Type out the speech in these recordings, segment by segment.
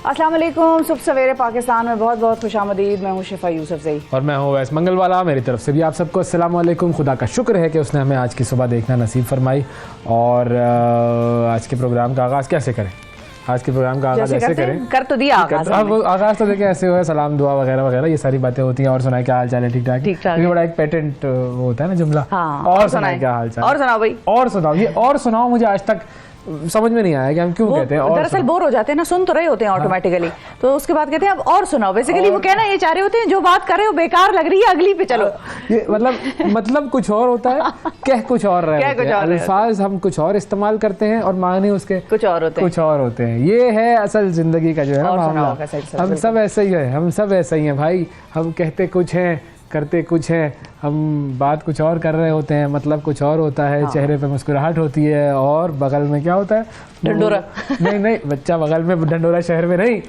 السلام علیکم. صبح سویرے پاکستان میں بہت بہت خوش آمدید. میں ہوں شفا یوسف زئی اور میں ہوں ویس منگل والا. میری طرف سے بھی آپ سب کو السلام علیکم. خدا کا شکر ہے کہ اس نے ہمیں آج کی صبح دیکھنا نصیب فرمائی. اور آج کے پروگرام کا آغاز کیسے کریں؟ آج کے پروگرام کا آغاز ایسے کریں. کر تو دیا آغاز. آغاز تو دیکھیں ایسے ہوا ہے، سلام دعا وغیرہ وغیرہ یہ ساری باتیں ہوتی ہیں. اور سنائیں کیا حال چال ہے؟ ٹھیک ٹھاک. یہ بڑا ایک پیٹنٹ وہ ہوتا ہے نا جملہ. اور سنائیں کیا حال چال. اور سناؤ بھائی. اور سناؤ. یہ اور سناؤ مجھے آج تک سمجھ میں نہیں آیا کہ ہم کیوں کہتے ہیں. دراصل بور ہو جاتے ہیں نا، سن تو رہے ہوتے ہیں آٹومیٹکلی، تو اس کے بعد کہتے ہیں اب اور سناؤ. بیسیکلی وہ کہنا یہ چاہ رہے ہوتے ہیں جو بات کر رہے ہو بیکار لگ رہی ہے، اگلی پہ چلو. یہ مطلب کچھ اور ہوتا ہے، کہہ کچھ اور رہے ہوتے ہیں. الفاظ ہم کچھ اور استعمال کرتے ہیں اور معنی اس کے کچھ اور ہوتے ہیں. یہ ہے اصل زندگی کا جو ہے نا معاملہ. ہم سب ایسے ہی ہیں، ہم سب ایسے ہی ہیں بھائی. ہم کہتے کچھ ہیں، کرتے کچھ ہیں. ہم بات کچھ اور کر رہے ہوتے ہیں، مطلب کچھ اور ہوتا ہے. چہرے پہ مسکراہٹ ہوتی ہے اور بغل میں کیا ہوتا ہے؟ ڈھنڈورا. نہیں بچہ بغل میں ڈھنڈورا شہر میں نہیں،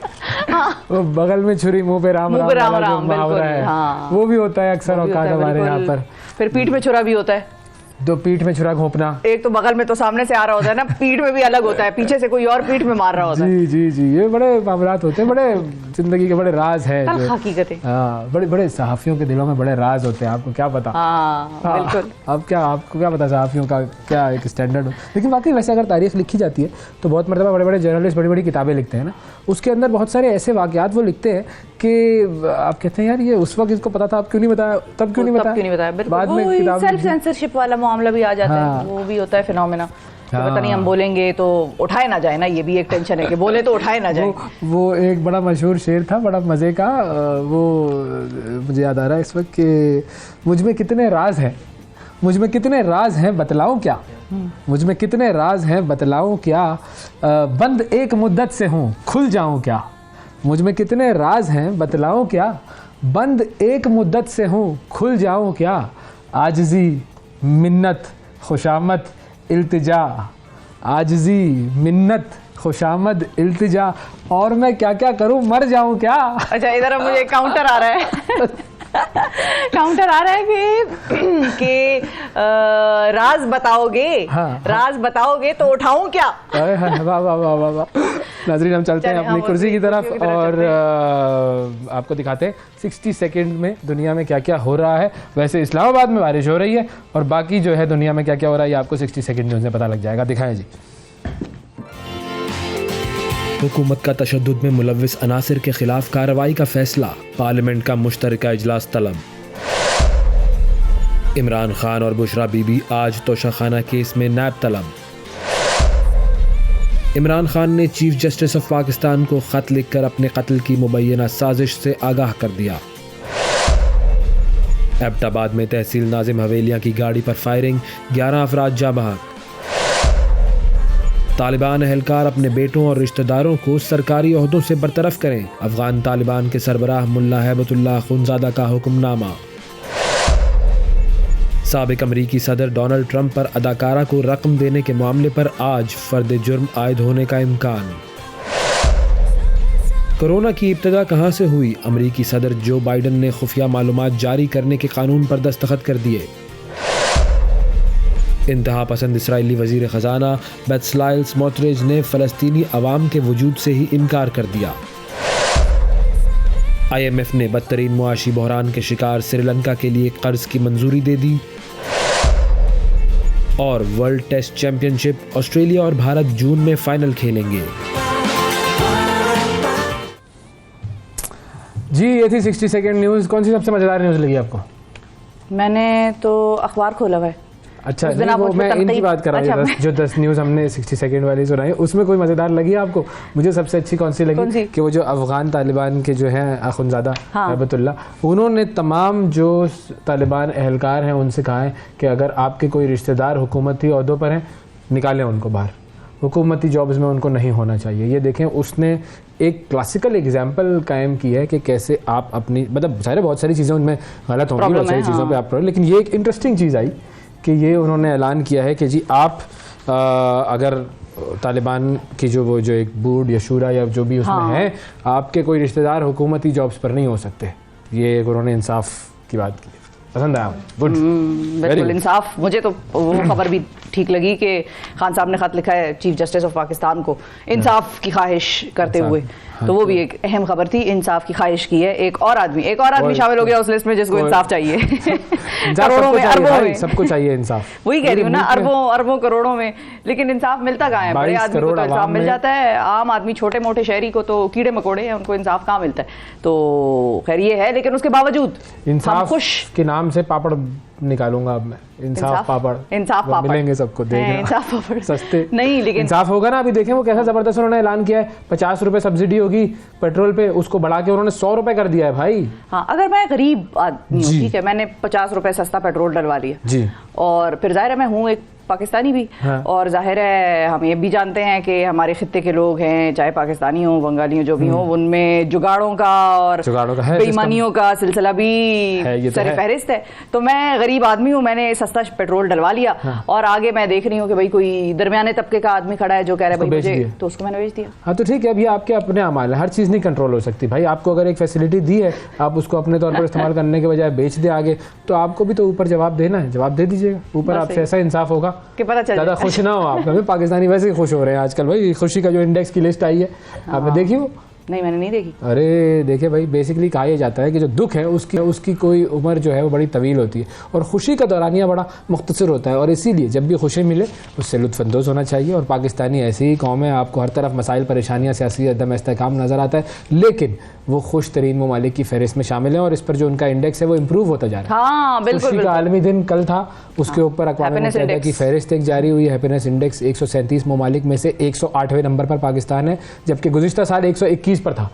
وہ بغل میں چھری منہ پہ رام رام محاورہ ہے، وہ بھی ہوتا ہے اکثر اوقات ہمارے یہاں پر. پھر پیٹھ میں چھرا بھی ہوتا ہے. دو پیٹھ میں چھرا گھونپنا. ایک تو بغل میں تو سامنے سے آ رہا ہوتا ہے نا، پیٹھ میں بھی الگ ہوتا ہے، پیچھے سے کوئی اور پیٹھ میں مار رہا ہوتا ہے. جی یہ بڑے معاملات ہوتے ہیں، بڑے زندگی کے بڑے راز ہے. حقیقت ہے. ہاں بڑے صحافیوں کے دلوں میں بڑے راز ہوتے ہیں. آپ کو کیا پتا؟ بالکل. آپ کو کیا پتا صحافیوں کا کیا ایک اسٹینڈرڈ ہو. لیکن واقعی ویسے اگر تاریخ لکھی جاتی ہے تو بہت مرتبہ بڑے بڑے جرنلسٹ بڑی بڑی کتابیں لکھتے ہیں نا، اس کے اندر بہت سارے ایسے واقعات وہ لکھتے ہیں کہ آپ کہتے ہیں یار یہ اس وقت اس کو پتا تھا، اب کیوں نہیں بتایا، تب کیوں نہیں بتایا. بعد میں سیلف سینسرشپ والا معاملہ بھی آ جاتا ہے، وہ بھی ہوتا ہے فینومینا. پتہ نہیں ہم بولیں گے تو اٹھائے نہ جائیں نا، یہ بھی ایک ٹینشن ہے کہ بولے تو اٹھائے نہ جائیں. وہ ایک بڑا مشہور شعر تھا بڑا مزے کا، وہ مجھے یاد آ رہا ہے اس وقت کہ مجھ میں کتنے راز ہیں، مجھ میں کتنے راز ہیں بتلاؤں کیا، مجھ میں کتنے راز ہیں بتلاؤں کیا، بند ایک مدت سے ہوں کھل جاؤں کیا. مجھ میں کتنے راز ہیں بتلاؤں کیا، بند ایک مدت سے ہوں کھل جاؤں کیا. عاجزی منت خوشامد التجا، عاجزی منت خوشامد التجا، اور میں کیا کیا کروں مر جاؤں کیا. اچھا ادھر مجھے کاؤنٹر آ رہا ہے کاؤنٹر آ رہا ہے کہ راز بتاؤ گے، راز بتاؤ گے تو اٹھاؤں کیا. واہ واہ واہ واہ واہ. ناظرین ہم چلتے ہیں اپنی کرسی کی طرف اور آپ کو دکھاتے ہیں 60 سیکنڈ میں دنیا میں کیا کیا ہو رہا ہے. ویسے اسلام آباد میں بارش ہو رہی ہے اور باقی جو ہے دنیا میں کیا کیا ہو رہا ہے یہ آپ کو 60 سیکنڈ نیوز میں پتہ لگ جائے گا. دکھائیں جی. حکومت کا تشدد میں ملوث عناصر کے خلاف کارروائی کا فیصلہ، پارلیمنٹ کا مشترکہ اجلاس طلب. عمران خان اور بشرا بی بی آج توشہ خانہ کیس میں نیب طلب. عمران خان نے چیف جسٹس آف پاکستان کو خط لکھ کر اپنے قتل کی مبینہ سازش سے آگاہ کر دیا. ایبٹ آباد میں تحصیل ناظم حویلیاں کی گاڑی پر فائرنگ، 11 افراد جاں بحق. طالبان اہلکار اپنے بیٹوں اور رشتہ داروں کو سرکاری عہدوں سے برطرف کریں، افغان طالبان کے سربراہ ملا ہیبت اللہ خونزادہ کا حکم نامہ. سابق امریکی صدر ڈونلڈ ٹرمپ پر اداکارہ کو رقم دینے کے معاملے پر آج فرد جرم عائد ہونے کا امکان. کورونا کی ابتدا کہاں سے ہوئی؟ امریکی صدر جو بائیڈن نے خفیہ معلومات جاری کرنے کے قانون پر دستخط کر دیے. انتہا پسند اسرائیلی وزیر خزانہ بیتسلائل سموٹریچ نے فلسطینی عوام کے وجود سے ہی انکار کر دیا. IMF نے بدترین معاشی بحران کے شکار سری لنکا کے لیے قرض کی منظوری دے دی. اور ورلڈ ٹیسٹ چیمپئن شپ آسٹریلیا اور بھارت جون میں فائنل کھیلیں گے. جی یہ تھی 60 سیکنڈ نیوز. کون سی سب سے مزیدار نیوز لگی آپ کو؟ میں نے تو اخبار کھولا ہوا ہے. اچھا وہ میں ان کی بات کر رہا ہوں جو 10 نیوز ہم نے 60 سیکنڈ والی سنائی، اس میں کوئی مزیدار لگی آپ کو؟ مجھے سب سے اچھی کون سی لگی کہ وہ جو افغان طالبان کے جو ہیں اخونزادہ ہیبت اللہ، انہوں نے تمام جو طالبان اہلکار ہیں ان سے کہا ہے کہ اگر آپ کے کوئی رشتہ دار حکومتی عہدوں پر ہیں نکالیں ان کو باہر، حکومتی جابز میں ان کو نہیں ہونا چاہیے. یہ دیکھیں اس نے ایک کلاسیکل ایگزامپل قائم کی ہے کہ کیسے آپ اپنی مطلب ظاہر بہت ساری چیزیں ان میں غلط ہوں گی، بہت ساری چیزوں پہ آپ لیکن یہ ایک انٹرسٹنگ چیز آئی کہ یہ انہوں نے اعلان کیا ہے کہ جی آپ اگر طالبان کی جو ایک بورڈ یا شورا یا جو بھی اس میں ہے، آپ کے کوئی رشتہ دار حکومتی جابز پر نہیں ہو سکتے. یہ انہوں نے انصاف کی بات کی. پسند آیا؟ گڈ، بالکل انصاف. مجھے تو وہ خبر بھی ٹھیک لگی کہ خان صاحب نے خط لکھا ہے چیف جسٹس آف پاکستان کو انصاف کی خواہش کرتے ہوئے, تو وہ بھی ایک اہم خبر تھی. انصاف کی خواہش کی ہے ایک اور آدمی شامل ہو گیا اس لسٹ میں جس کو انصاف چاہیے. کروڑوں میں, اربوں میں, سب کو چاہیے انصاف. وہی کہہ رہی ہوں نا, اربوں کروڑوں میں, لیکن انصاف ملتا کہاں ہے؟ بڑے آدمی کو تو انصاف مل جاتا ہے, عام آدمی چھوٹے موٹے شہری کو تو کیڑے مکوڑے ہیں, ان کو انصاف کہاں ملتا ہے. تو خیر یہ ہے, لیکن اس کے باوجود انصاف کے نام سے پاپڑ نکالوں گا اب میں. انصاف پاپڑ ملیں گے سب کو, دیکھیں سستے نہیں, لیکن انصاف ہوگا نا. ابھی دیکھیں وہ کیسا زبردست انہوں نے اعلان کیا ہے, 50 روپے سبسڈی ہوگی پیٹرول پہ, اس کو بڑھا کے انہوں نے 100 روپے کر دیا ہے بھائی. ہاں, اگر میں غریب آدمی ہوں, ٹھیک ہے, میں نے 50 روپے سستا پیٹرول ڈلوا لیا جی, اور پھر ظاہر ہے میں ہوں ایک پاکستانی بھی, اور ظاہر ہے ہم یہ بھی جانتے ہیں کہ ہمارے خطے کے لوگ ہیں, چاہے پاکستانی ہوں بنگالی ہوں جو بھی ہوں, ان میں جگاڑوں کا اور بے ایمانیوں کا سلسلہ بھی سر فہرست ہے. تو میں غریب آدمی ہوں, میں نے سستا پیٹرول ڈلوا لیا, اور آگے میں دیکھ رہی ہوں کہ بھائی کوئی درمیانے طبقے کا آدمی کھڑا ہے جو کہہ رہا ہے بھائی مجھے, تو اس کو میں نے بیچ دیا. ہاں تو ٹھیک ہے, اب یہ آپ کے اپنے اعمال ہے, ہر چیز نہیں کنٹرول ہو سکتی بھائی. آپ کو اگر ایک فیسلٹی دی ہے, آپ اس کو اپنے طور پر استعمال کرنے کے بجائے بیچ دیں آگے, تو آپ کو بھی تو اوپر جواب دینا ہے, جواب دے دیجیے گا اوپر. آپ سے ایسا انصاف ہوگا کہ پتہ چل زیادہ خوش نہ ہو آپ. پاکستانی ویسے ہی خوش ہو رہے ہیں آج کل بھائی, خوشی کا جو انڈیکس کی لسٹ آئی ہے آپ نے دیکھی وہ؟ نہیں, میں نے نہیں دیکھی. ارے دیکھیں بھائی, بیسکلی کہا یہ جاتا ہے کہ جو دکھ ہے اس کی کوئی عمر جو ہے وہ بڑی طویل ہوتی ہے, اور خوشی کا دورانیہ بڑا مختصر ہوتا ہے, اور اسی لیے جب بھی خوشی ملے اس سے لطف اندوز ہونا چاہیے. اور پاکستانی ایسی ہی قوم ہے, آپ کو ہر طرف مسائل پریشانیاں, سیاسی عدم استحکام نظر آتا ہے, لیکن وہ خوش ترین ممالک کی فہرست میں شامل ہیں, اور اس پر جو ان کا انڈیکس ہے وہ امپروو ہوتا جا رہا ہے. ہاں بالکل. خوشی کا عالمی دن کل تھا, اس کے اوپر اقوام متحدہ کی فہرست ایک جاری ہوئی, ہیپینس انڈیکس 137 ممالک میں سے 108ویں نمبر پر پاکستان ہے, جبکہ گزشتہ سال 121 پر تھا.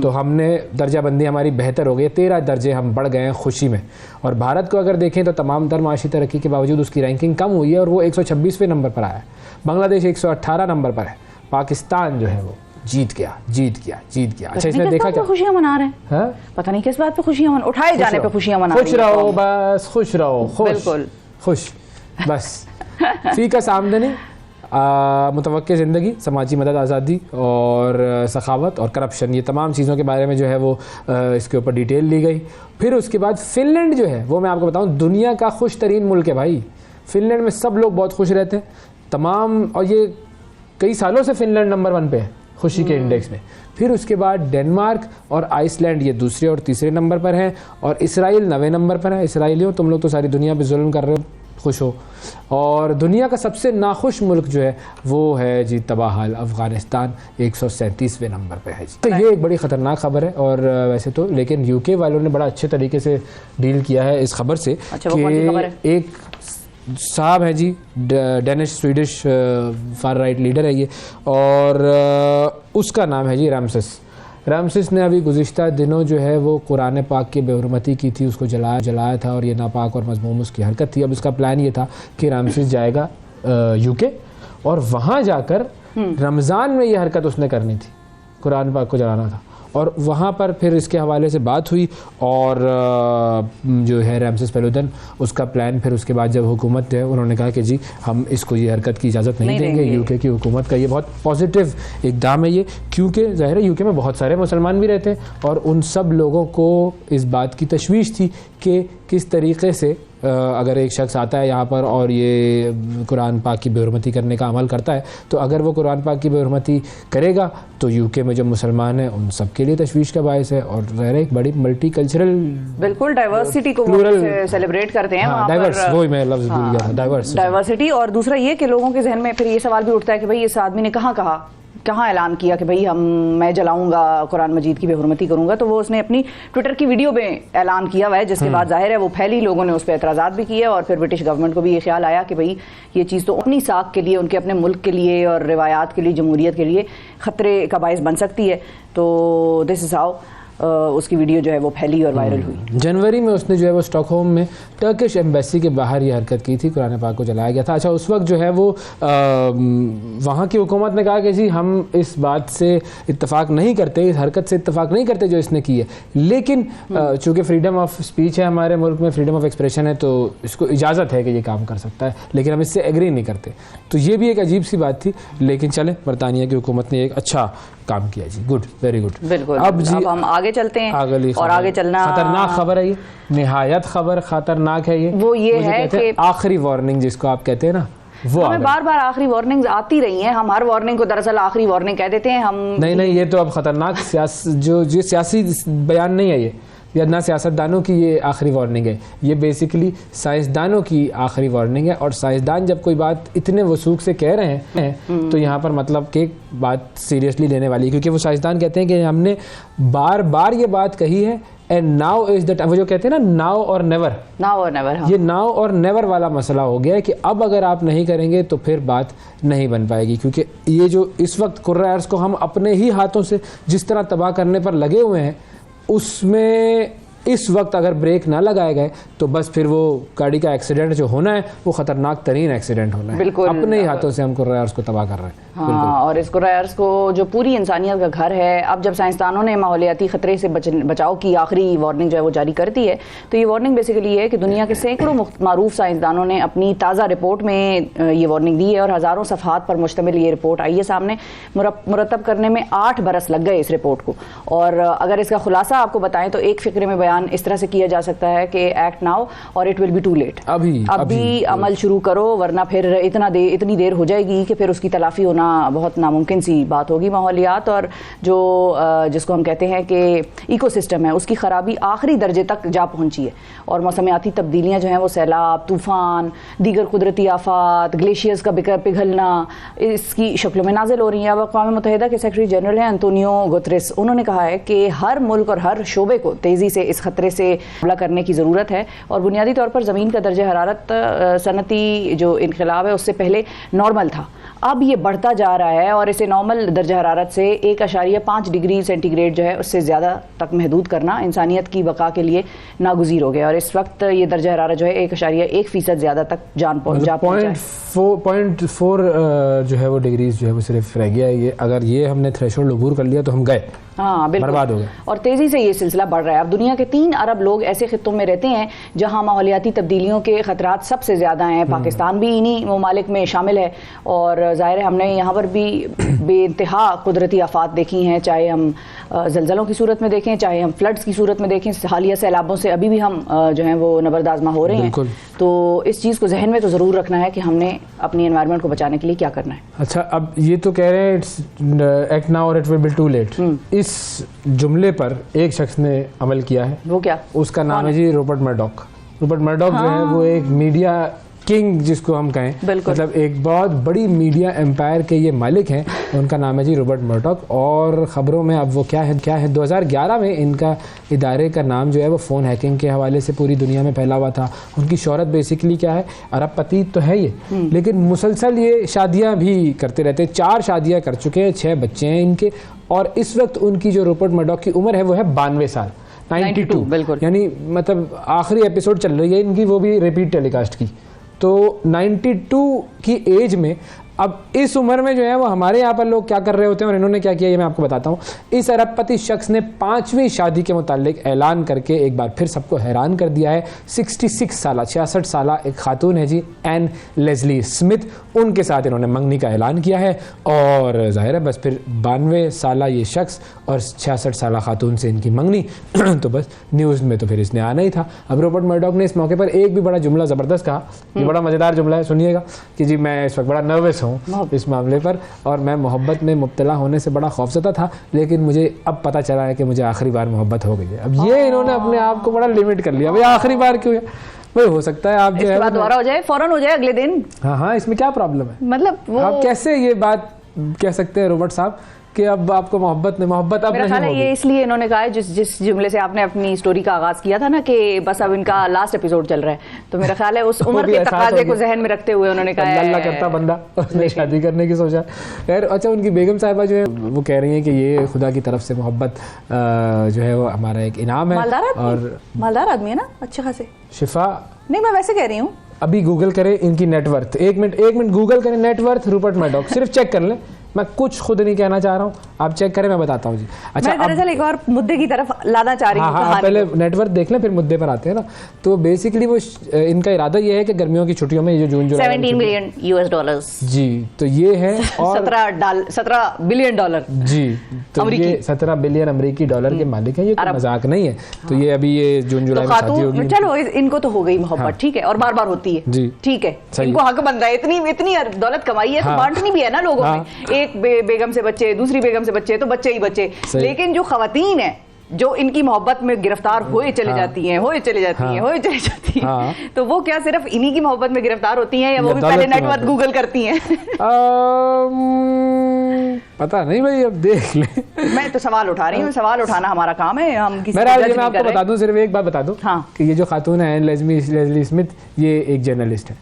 تو ہم نے درجہ بندی ہماری بہتر ہو گئی, 13 درجے ہم بڑھ گئے ہیں خوشی میں. اور بھارت کو اگر دیکھیں تو تمام تر معاشی ترقی کے باوجود اس کی رینکنگ کم ہوئی ہے, اور وہ 126ویں نمبر پر آیا ہے. بنگلہ دیش 118 نمبر پر ہے. پاکستان جو ہے وہ جیت گیا. اچھا, اس میں دیکھا کیا خوشیاں منا رہے ہیں, پتہ نہیں کس بات پہ خوشیاں اٹھائے جانے پہ خوشیاں منا رہے ہیں. خوش رہو بس, خوش رہو, بالکل خوش بس. فی کس آمدنی, متوقع زندگی, سماجی مدد, آزادی اور سخاوت اور کرپشن, یہ تمام چیزوں کے بارے میں جو ہے وہ اس کے اوپر ڈیٹیل لی گئی. پھر اس کے بعد فن لینڈ جو ہے وہ میں آپ کو بتاؤں دنیا کا خوش ترین ملک ہے بھائی. فن لینڈ میں سب لوگ بہت خوش رہتے ہیں تمام, اور یہ کئی سالوں سے فن لینڈ نمبر 1 پہ ہے خوشی کے انڈیکس میں. پھر اس کے بعد ڈینمارک اور آئس لینڈ یہ دوسرے اور تیسرے نمبر پر ہیں, اور اسرائیل 9ویں نمبر پر ہے. اسرائیلیوں تم لوگ تو ساری دنیا پہ ظلم کر رہے ہو, خوش ہو. اور دنیا کا سب سے ناخوش ملک جو ہے وہ ہے جی تباہ حال افغانستان, 137ویں نمبر پہ ہے جی. تو یہ ایک بڑی خطرناک خبر ہے, اور ویسے تو لیکن یو کے والوں نے بڑا اچھے طریقے سے ڈیل کیا ہے اس خبر سے کہ ایک صاحب ہے جی, Danish Swedish far right leader ہے یہ, اور اس کا نام ہے جی رامسس نے ابھی گزشتہ دنوں جو ہے وہ قرآن پاک کی بے حرمتی کی تھی, اس کو جلایا تھا, اور یہ ناپاک اور مذموم اس کی حرکت تھی. اب اس کا پلان یہ تھا کہ رامسس جائے گا یو کے, اور وہاں جا کر رمضان میں یہ حرکت اس نے کرنی تھی, قرآن پاک کو جلانا تھا. اور وہاں پر پھر اس کے حوالے سے بات ہوئی, اور جو ہے رامسس پیلودن اس کا پلان, پھر اس کے بعد جب حکومت ہے انہوں نے کہا کہ جی ہم اس کو یہ حرکت کی اجازت نہیں دیں گے. یو کے کی حکومت کا یہ بہت پازیٹیو اقدام ہے یہ, کیونکہ ظاہر ہے یو کے میں بہت سارے مسلمان بھی رہتے ہیں, اور ان سب لوگوں کو اس بات کی تشویش تھی کہ کس طریقے سے اگر ایک شخص آتا ہے یہاں پر اور یہ قرآن پاک کی بے حرمتی کرنے کا عمل کرتا ہے, تو اگر وہ قرآن پاک کی بے حرمتی کرے گا تو یو کے میں جو مسلمان ہیں ان سب کے لیے تشویش کا باعث ہے. اور ظاہر ایک بڑی ملٹی کلچرل, بالکل ڈائیورسٹی کو سیلیبریٹ کرتے ہیں وہاں پر, وہی میں لفظ بھول گیا, ڈائیورسٹی. اور دوسرا یہ کہ لوگوں کے ذہن میں پھر یہ سوال بھی اٹھتا ہے کہ بھائی اس آدمی نے کہاں اعلان کیا کہ بھئی میں جلاؤں گا, قرآن مجید کی بے حرمتی کروں گا. تو وہ اس نے اپنی ٹویٹر کی ویڈیو میں اعلان کیا ہوا ہے, جس کے بعد ظاہر ہے وہ پھیلی, لوگوں نے اس پہ اعتراضات بھی کیے, اور پھر برٹش گورنمنٹ کو بھی یہ خیال آیا کہ بھئی یہ چیز تو اپنی ساکھ کے لیے, ان کے اپنے ملک کے لیے اور روایات کے لیے, جمہوریت کے لیے خطرے کا باعث بن سکتی ہے. تو دس از ہاؤ اس کی ویڈیو جو ہے وہ پھیلی اور وائرل ہوئی. جنوری میں اس نے جو ہے وہ اسٹاک ہوم میں ٹرکش ایمبیسی کے باہر یہ حرکت کی تھی, قرآن پاک کو جلایا گیا تھا. اچھا, اس وقت جو ہے وہ وہاں کی حکومت نے کہا کہ جی ہم اس بات سے اتفاق نہیں کرتے, اس حرکت سے اتفاق نہیں کرتے جو اس نے کی ہے, لیکن چونکہ فریڈم آف اسپیچ ہے ہمارے ملک میں, فریڈم آف ایکسپریشن ہے, تو اس کو اجازت ہے کہ یہ کام کر سکتا ہے, لیکن ہم اس سے ایگری نہیں کرتے. تو یہ بھی ایک عجیب سی بات تھی, لیکن چلیں برطانیہ کی حکومت نے ایک اچھا کام کیا جی, گڈ, ویری گڈ. بالکل. اب ہم آگے چلتے ہیں, اور آگے چلنا خطرناک خبر ہے, یہ نہایت خبر خطرناک ہے. یہ وہ یہ ہے کہ آخری وارننگ جس کو آپ کہتے ہیں نا, ہمیں بار بار آخری وارننگز آتی رہی ہیں, ہم ہر وارننگ کو دراصل آخری وارننگ کہہ دیتے ہیں. ہم نہیں یہ تو اب خطرناک جو سیاسی بیان نہیں ہے یہ, یا نہ سیاستدانوں کی یہ آخری وارننگ ہے, یہ بیسیکلی سائنسدانوں کی آخری وارننگ ہے. اور سائنسدان جب کوئی بات اتنے وثوق سے کہہ رہے ہیں تو یہاں پر مطلب کہ بات سیریسلی لینے والی ہے, کیونکہ وہ سائنسدان کہتے ہیں کہ ہم نے بار بار یہ بات کہی ہے, and now is the time. وہ جو کہتے ہیں نا ناؤ اور نیور, یہ ناؤ اور نیور والا مسئلہ ہو گیا ہے کہ اب اگر آپ نہیں کریں گے تو پھر بات نہیں بن پائے گی. کیونکہ یہ جو اس وقت قرۃ ارض کو ہم اپنے ہی ہاتھوں سے جس طرح تباہ کرنے پر لگے ہوئے ہیں, اس میں اس وقت اگر بریک نہ لگائے گئے تو بس پھر وہ گاڑی کا ایکسیڈنٹ جو ہونا ہے وہ خطرناک ترین ایکسیڈنٹ ہونا ہے. بالکل اپنے ہی ہاتھوں سے ہم قرۃ ارض کو تباہ کر رہے ہیں. ہاں, اور اس قرۃ ارض کو جو پوری انسانیت کا گھر ہے, اب جب سائنسدانوں نے ماحولیاتی خطرے سے بچاؤ کی آخری وارننگ جو ہے وہ جاری کر دی ہے, تو یہ وارننگ بیسیکلی یہ ہے کہ دنیا کے سینکڑوں معروف سائنسدانوں نے اپنی تازہ رپورٹ میں یہ وارننگ دی ہے, اور ہزاروں صفحات پر مشتمل یہ رپورٹ آئی ہے سامنے. مرتب کرنے میں 8 برس لگ گئے اس رپورٹ کو, اور اگر اس کا خلاصہ آپ کو بتائیں تو ایک فقرے میں بیان اس طرح سے کیا جا سکتا ہے کہ act now or it will be too late. ابھی عمل شروع کرو, ورنہ پھر اتنی دیر ہو جائے گی کہ پھر اس کی تلافی ہونا بہت ناممکن سی بات ہوگی. ماحولیات اور جو جس کو ہم کہتے ہیں کہ ایکو سسٹم ہے, اس کی خرابی آخری درجے تک جا پہنچی ہے, اور موسمیاتی تبدیلیاں جو ہیں وہ سیلاب, طوفان, دیگر قدرتی آفات, گلیشیئرز کا پگھلنا اس کی شکلوں میں نازل ہو رہی ہیں. اب اقوام متحدہ کے سیکرٹری جنرل ہیں انتونیو گوتریس, انہوں نے کہا ہے کہ ہر ملک اور ہر شعبے کو تیزی سے اس خطرے سے مقابلہ کرنے کی ضرورت ہے, اور بنیادی طور پر زمین کا درجہ حرارت صنعتی جو انقلاب ہے اس سے پہلے نارمل تھا, اب یہ بڑھتا جا رہا ہے, اور اسے نارمل درجہ حرارت سے 1.5 ڈگری سینٹی گریڈ جو ہے اس سے زیادہ تک محدود کرنا انسانیت کی بقا کے لیے ناگزیر ہو گیا. اور اس وقت یہ درجہ حرارت جو ہے 1.1% زیادہ تک جا پہنچا ہے. 0.4 جو ہے وہ ڈگریز جو ہے وہ صرف رہ گیا ہے. یہ اگر یہ ہم نے تھریشولڈ عبور کر لیا تو ہم گئے, ہاں بالکل برباد ہو گئے. اور تیزی سے یہ سلسلہ بڑھ رہا ہے. اب دنیا کے 3 ارب لوگ ایسے خطوں میں رہتے ہیں جہاں ماحولیاتی تبدیلیوں کے خطرات سب سے زیادہ ہیں. پاکستان بھی انہی ممالک میں شامل ہے, اور ظاہر ہے ہم نے یہاں پر بھی بے انتہا قدرتی آفات دیکھی ہیں, چاہے ہم زلزلوں کی صورت میں دیکھیں, چاہے ہم فلڈز کی صورت میں دیکھیں. حالیہ سیلابوں سے ابھی بھی ہم جو ہیں وہ نبردآزما ہو رہے ہیں. تو اس چیز کو ذہن میں تو ضرور رکھنا ہے کہ ہم نے اپنی انوائرمنٹ کو بچانے کے لیے کیا کرنا ہے. اچھا, اب یہ تو کہہ رہے ہیں act now or it will be too late. اس جملے پر ایک شخص نے عمل کیا ہے, وہ کیا, اس کا نام ہے جی روپرٹ مرڈاک. روپرٹ مرڈاک جو ہے وہ ایک میڈیا کنگ جس کو ہم کہیں, مطلب ایک بہت بڑی میڈیا امپائر کے یہ مالک ہیں. ان کا نام ہے جی روبرٹ مرڈاک. اور خبروں میں اب وہ کیا ہے 2011 میں ان کا ادارے کا نام جو ہے وہ فون ہیکنگ کے حوالے سے پوری دنیا میں پھیلا ہوا تھا. ان کی شہرت بیسیکلی کیا ہے, ارب پتی تو ہے یہ, لیکن مسلسل یہ شادیاں بھی کرتے رہتے. 4 شادیاں کر چکے ہیں, 6 بچے ہیں ان کے, اور اس وقت ان کی جو روپرٹ مرڈاک کی عمر ہے وہ ہے 92 سال, 92. بالکل, یعنی مطلب آخری ایپیسوڈ چل رہی ہے ان کی, وہ بھی ریپیٹ ٹیلی کاسٹ کی. تو 92 کی ایج میں, اب اس عمر میں جو ہے وہ ہمارے یہاں پر لوگ کیا کر رہے ہوتے ہیں اور انہوں نے کیا کیا یہ میں آپ کو بتاتا ہوں. اس ارب پتی شخص نے 5ویں شادی کے متعلق اعلان کر کے ایک بار پھر سب کو حیران کر دیا ہے. 66 سالہ ایک خاتون ہے جی, این لیزلی اسمتھ, ان کے ساتھ انہوں نے منگنی کا اعلان کیا ہے. اور ظاہر ہے بس پھر 92 سالہ یہ شخص اور 66 سالہ خاتون سے ان کی منگنی, تو بس نیوز میں تو پھر اس نے آنا ہی تھا. اب روبرٹ مرڈاک نے اس موقع پر ایک بھی بڑا جملہ زبردست کہا, یہ بڑا مزیدار جملہ ہے, سنیے گا, کہ جی میں اس وقت بڑا نروس ہوں اس معاملے پر, اور میں محبت میں مبتلا ہونے سے بڑا خوفزدہ تھا, لیکن مجھے اب پتہ چلا ہے کہ مجھے آخری بار محبت ہو گئی ہے. اب یہ انہوں نے اپنے آپ کو بڑا لمٹ کر لیا, بھائی آخری بار کیوں ہے, بھائی ہو سکتا ہے آپ جو ہے دوبارہ ہو جائے, فوراً ہو جائے اگلے دن. ہاں اس میں کیا پرابلم ہے, مطلب آپ کیسے یہ بات کہہ سکتے ہیں روبرٹ صاحب کہ اب آپ کو محبت اب میرا خیال ہے یہ اس لیے انہوں نے کہا ہے, جس جملے سے آپ نے اپنی سٹوری کا آغاز کیا تھا نا کہ بس اب ان کا لاسٹ ایپیسوڈ چل رہا ہے, تو میرا خیال ہے اس عمر کے تقاضے کو ذہن میں رکھتے ہوئے انہوں نے کہا اللہ کرتا بندہ اس نے شادی کرنے کی سوچا. خیر, اچھا, ان کی بیگم صاحبہ جو ہے وہ کہہ رہی ہیں کہ یہ خدا کی طرف سے محبت جو ہے وہ ہمارا ایک انعام ہے. اور مالدار آدمی ہے نا, اچھے خاصے. شفا نہیں, میں ویسے کہہ رہی ہوں, ابھی گوگل کریں ان کی نیٹ ورتھ, ایک منٹ گوگل کریں نیٹ ورتھ روپرٹ مرڈاک, صرف چیک کر لیں میں کچھ خود نہیں کہنا چاہ رہا ہوں, آپ چیک کریں, میں بتاتا ہوں جی. اچھا میں دراصل ایک اور مدعے کی طرف لانا چاہ رہی ہوں. ہاں پہلے نیٹ ورک دیکھ لیں پھر مدعے پر آتے ہیں نا. تو بیسیکلی وہ ان کا ارادہ یہ ہے کہ گرمیوں کی چھٹیوں میں یہ جو جون جولائی $17 بلین جی تو یہ ہے, اور $17 بلین جی تو یہ 17 بلین امریکی ڈالر کے مالک ہیں, یہ کوئی مذاق نہیں ہے. تو یہ ابھی یہ جون جولائی میں شادی ہوگی. چلو ان کو تو ہو گئی محبت, ٹھیک ہے, اور بار بار ہوتی ہے جی, ٹھیک ہے, ان کو حق بن رہا ہے, اتنی دولت کمائی ہے تو بانٹنی بھی ہے نا لوگوں میں. ایک بیگم سے بچے, دوسری بیگم سے بچے, تو بچے ہی بچے. لیکن جو خواتین ہیں جو ان کی محبت میں گرفتار ہوئے چلے جاتی ہیں, تو وہ کیا صرف انہی کی محبت میں گرفتار ہوتی ہیں, یا وہ بھی پہلے نیٹ ورک گوگل کرتی ہیں؟ پتا نہیں بھائی, اب دیکھ لیں. میں تو سوال اٹھا رہی ہوں, سوال اٹھانا ہمارا کام ہے. ہم میں آپ کو بتا دوں, صرف ایک بات بتا دوں کہ یہ جو خاتون ہے لیزلی اسمتھ, یہ ایک جرنلسٹ ہے,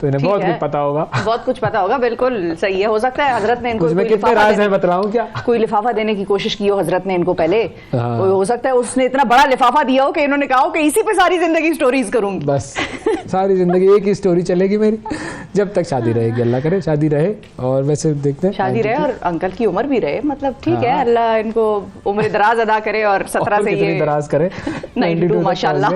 تو انہیں بہت کچھ پتا ہوگا. بہت کچھ پتا ہوگا, بالکل صحیح ہے. ہو سکتا ہے حضرت نے ان کو کتنے راز ہیں بتلاؤں کیا, کوئی لفافہ دینے کی کوشش کی ہو حضرت نے ان کو پہلے. ہو سکتا ہے اس نے اتنا بڑا لفافہ دیا ہو کہ انہوں نے کہا ہو کہ اسی پہ ساری زندگی سٹوریز کروں گی. بس ساری زندگی ایک ہی سٹوری چلے گی میری, جب تک شادی رہے گی. اللہ کرے شادی رہے, اور ویسے دیکھتے ہیں شادی رہے اور انکل کی عمر بھی رہے, مطلب ٹھیک ہے, اللہ ان کو عمر دراز ادا کرے, اور 17 سے یہ دراز کرے, 92 ماشاءاللہ.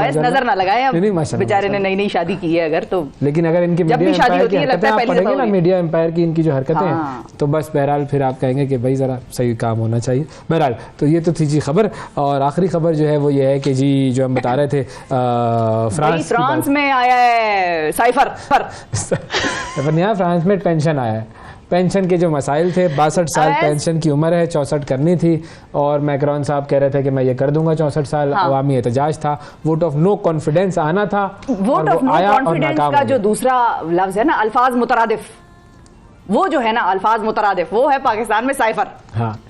ویسے نظر نہ لگائے, اب بیچارے نے نئی شادی کی ہے اگر, تو لیکن اگر ان کی شادی ہوتی ہے لگتا ہے پہلے پڑھیں گے نا میڈیا امپائر کی ان کی جو حرکتیں ہیں, تو بس بہرحال پھر آپ کہیں گے کہ بھائی ذرا صحیح کام ہونا چاہیے. بہرحال تو یہ تو تھی جی خبر, اور آخری خبر جو ہے وہ یہ ہے کہ جی جو ہم بتا رہے تھے فرانس میں آیا ہے سائفر. فرانس میں پینشن آیا ہے. پینشن کے جو مسائل تھے, 62 سال پینشن کی عمر ہے, 64 کرنی تھی, اور میکرون صاحب کہہ رہے تھے کہ میں یہ کر دوں گا 64 سال. عوامی احتجاج تھا, ووٹ آف نو کانفیڈنس آنا تھا, ووٹ آف نو کانفیڈنس کا جو دوسرا لفظ ہے نا, الفاظ مترادف, وہ جو ہے نا الفاظ مترادف, وہ ہے پاکستان میں سائفر.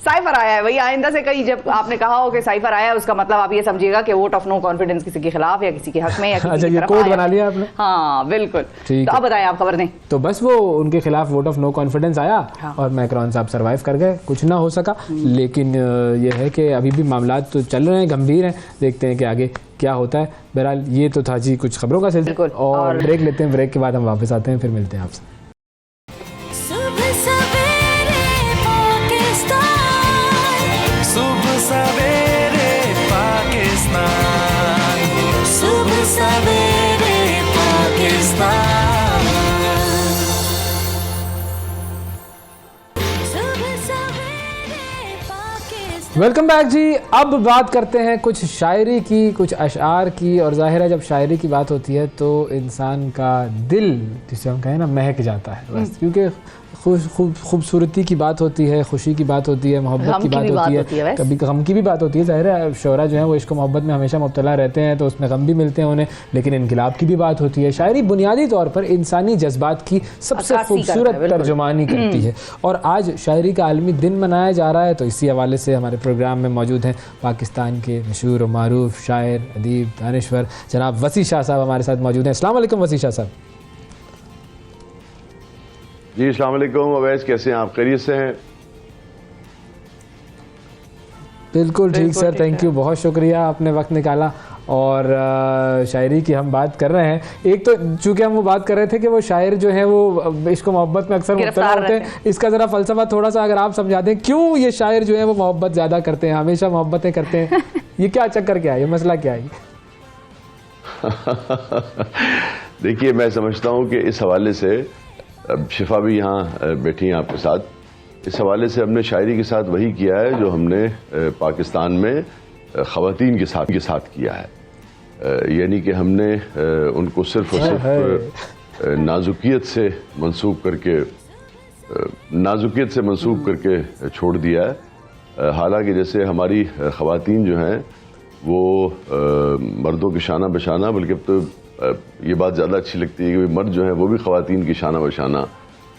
سائفر آیا ہے بھائی. آئندہ سے کہیں جب آپ نے کہا ہو کہ سائفر آیا ہے, اس کا مطلب آپ یہ سمجھیے گا کہ ووٹ آف نو کانفیڈنس کسی کے خلاف یا کسی کے حق میں, یا کسی کی طرف کوڈ بنا لیا آپ نے. ہاں بالکل. تو اب بتائیں آپ خبر دیں. تو بس وہ ان کے خلاف ووٹ آف نو کانفیڈنس آیا, اور میکرون صاحب سروائیو کر گئے, کچھ نہ ہو سکا. لیکن یہ ہے کہ ابھی بھی معاملات تو چل رہے ہیں, گمبھیر ہیں, دیکھتے ہیں کہ آگے کیا ہوتا ہے. بہرحال یہ تو تھا جی کچھ خبروں کا سلسلہ, اور بریک لیتے ہیں, بریک کے بعد ہم واپس آتے ہیں, پھر ملتے ہیں آپ سے. ویلکم بیک جی. اب بات کرتے ہیں کچھ شاعری کی, کچھ اشعار کی, اور ظاہر ہے جب شاعری کی بات ہوتی ہے تو انسان کا دل جسے ہم کہیں نا مہک جاتا ہے بس, کیونکہ خوبصورتی کی بات ہوتی ہے, خوشی کی بات ہوتی ہے, محبت کی بات ہوتی ہے, کبھی غم کی بھی بات ہوتی ہے. ظاہر ہے شعراء جو ہیں وہ عشق و محبت میں ہمیشہ مبتلا رہتے ہیں, تو اس میں غم بھی ملتے ہیں انہیں, لیکن انقلاب کی بھی بات ہوتی ہے. شاعری بنیادی طور پر انسانی جذبات کی سب سے خوبصورت ترجمانی کرتی ہے, اور آج شاعری کا عالمی دن منایا جا رہا ہے. تو اسی حوالے سے ہمارے پروگرام میں موجود ہیں پاکستان کے مشہور و معروف شاعر, ادیب, دانشور جناب وسیع شاہ صاحب ہمارے ساتھ موجود ہیں. السلام علیکم وسیع شاہ صاحب. جی السلام علیکم اویس, کیسے ہیں آپ, خیریت سے ہیں؟ بالکل ٹھیک سر, تھینک یو, بہت شکریہ آپ نے وقت نکالا. اور شاعری کی ہم بات کر رہے ہیں. ایک تو چونکہ ہم وہ بات کر رہے تھے کہ وہ شاعر جو ہیں وہ عشق و محبت میں اکثر مبتلا ہوتے ہیں, اس کا ذرا فلسفہ تھوڑا سا اگر آپ سمجھا دیں, کیوں یہ شاعر جو ہیں وہ محبت زیادہ کرتے ہیں, ہمیشہ محبتیں کرتے ہیں, یہ کیا چکر کیا ہے, یہ مسئلہ کیا ہے؟ دیکھیے میں سمجھتا ہوں کہ اس حوالے سے, اب شفا بھی یہاں بیٹھی ہیں آپ کے ساتھ, اس حوالے سے ہم نے شاعری کے ساتھ وہی کیا ہے جو ہم نے پاکستان میں خواتین کے ساتھ کیا ہے. یعنی کہ ہم نے ان کو صرف اور صرف نازکیت سے منسوب کر کے چھوڑ دیا ہے. حالانکہ جیسے ہماری خواتین جو ہیں وہ مردوں کی شانہ بشانہ, بلکہ اب تو یہ بات زیادہ اچھی لگتی ہے کہ مرد جو ہیں وہ بھی خواتین کی شانہ بشانہ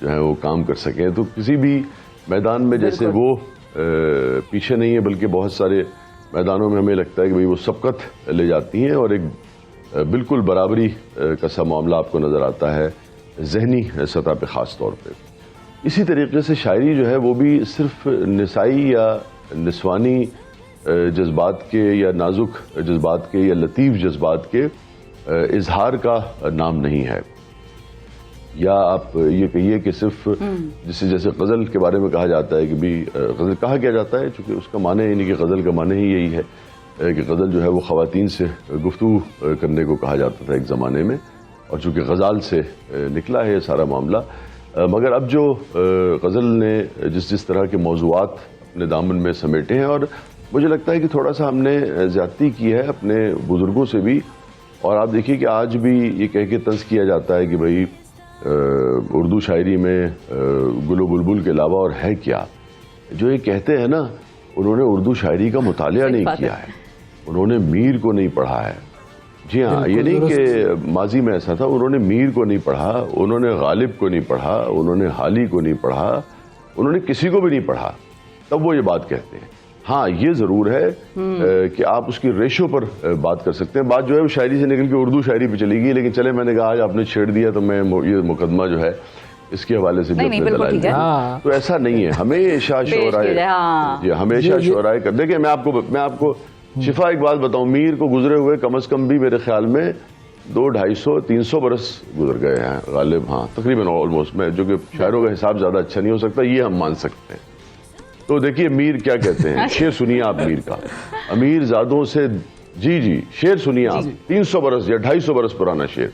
جو ہیں وہ کام کر سکیں. تو کسی بھی میدان میں جیسے وہ پیچھے نہیں ہے, بلکہ بہت سارے میدانوں میں ہمیں لگتا ہے کہ بھئی وہ سبقت لے جاتی ہیں, اور ایک بالکل برابری کا سا معاملہ آپ کو نظر آتا ہے ذہنی سطح پہ خاص طور پہ. اسی طریقے سے شاعری جو ہے وہ بھی صرف نسائی یا نسوانی جذبات کے یا نازک جذبات کے یا لطیف جذبات کے اظہار کا نام نہیں ہے. یا آپ یہ کہیے کہ صرف جیسے غزل کے بارے میں کہا جاتا ہے کہ بھی غزل کہا کیا جاتا ہے، چونکہ اس کا معنی یعنی کہ غزل کا معنی ہی یہی ہے کہ غزل جو ہے وہ خواتین سے گفتگو کرنے کو کہا جاتا تھا ایک زمانے میں، اور چونکہ غزال سے نکلا ہے یہ سارا معاملہ، مگر اب جو غزل نے جس طرح کے موضوعات اپنے دامن میں سمیٹے ہیں، اور مجھے لگتا ہے کہ تھوڑا سا ہم نے زیادتی کی ہے اپنے بزرگوں سے بھی. اور آپ دیکھیے کہ آج بھی یہ کہہ کے طنز کیا جاتا ہے کہ بھئی اردو شاعری میں گل و بلبل کے علاوہ اور ہے کیا. جو یہ کہتے ہیں نا، انہوں نے اردو شاعری کا مطالعہ نہیں کیا ہے، انہوں نے میر کو نہیں پڑھا ہے. جی ہاں، یہ نہیں کہ ماضی میں ایسا تھا، انہوں نے میر کو نہیں پڑھا، انہوں نے غالب کو نہیں پڑھا، انہوں نے حالی کو نہیں پڑھا، انہوں نے کسی کو بھی نہیں پڑھا، تب وہ یہ بات کہتے ہیں. ہاں یہ ضرور ہے کہ آپ اس کی ریشو پر بات کر سکتے ہیں. بات جو ہے وہ شاعری سے نکل کے اردو شاعری پہ چلے گی، لیکن چلے میں نے کہا آج آپ نے چھیڑ دیا تو میں یہ مقدمہ جو ہے اس کے حوالے سے بھی اپنے دلائل دیں. تو ایسا نہیں ہے، ہمیشہ شعرائے کر. دیکھیں میں آپ کو شفا ایک بات بتاؤں، میر کو گزرے ہوئے کم از کم بھی میرے خیال میں 200-250-300 برس گزر گئے ہیں غالب. ہاں تقریباً آلموسٹ، میں جو کہ شاعروں کا حساب زیادہ اچھا نہیں ہو سکتا، یہ ہم مان سکتے ہیں. تو دیکھیے میر کیا کہتے ہیں، شعر سنیے آپ میر کا. امیر زادوں سے، جی شعر سنیے آپ، 300 برس یا 250 برس پرانا شعر.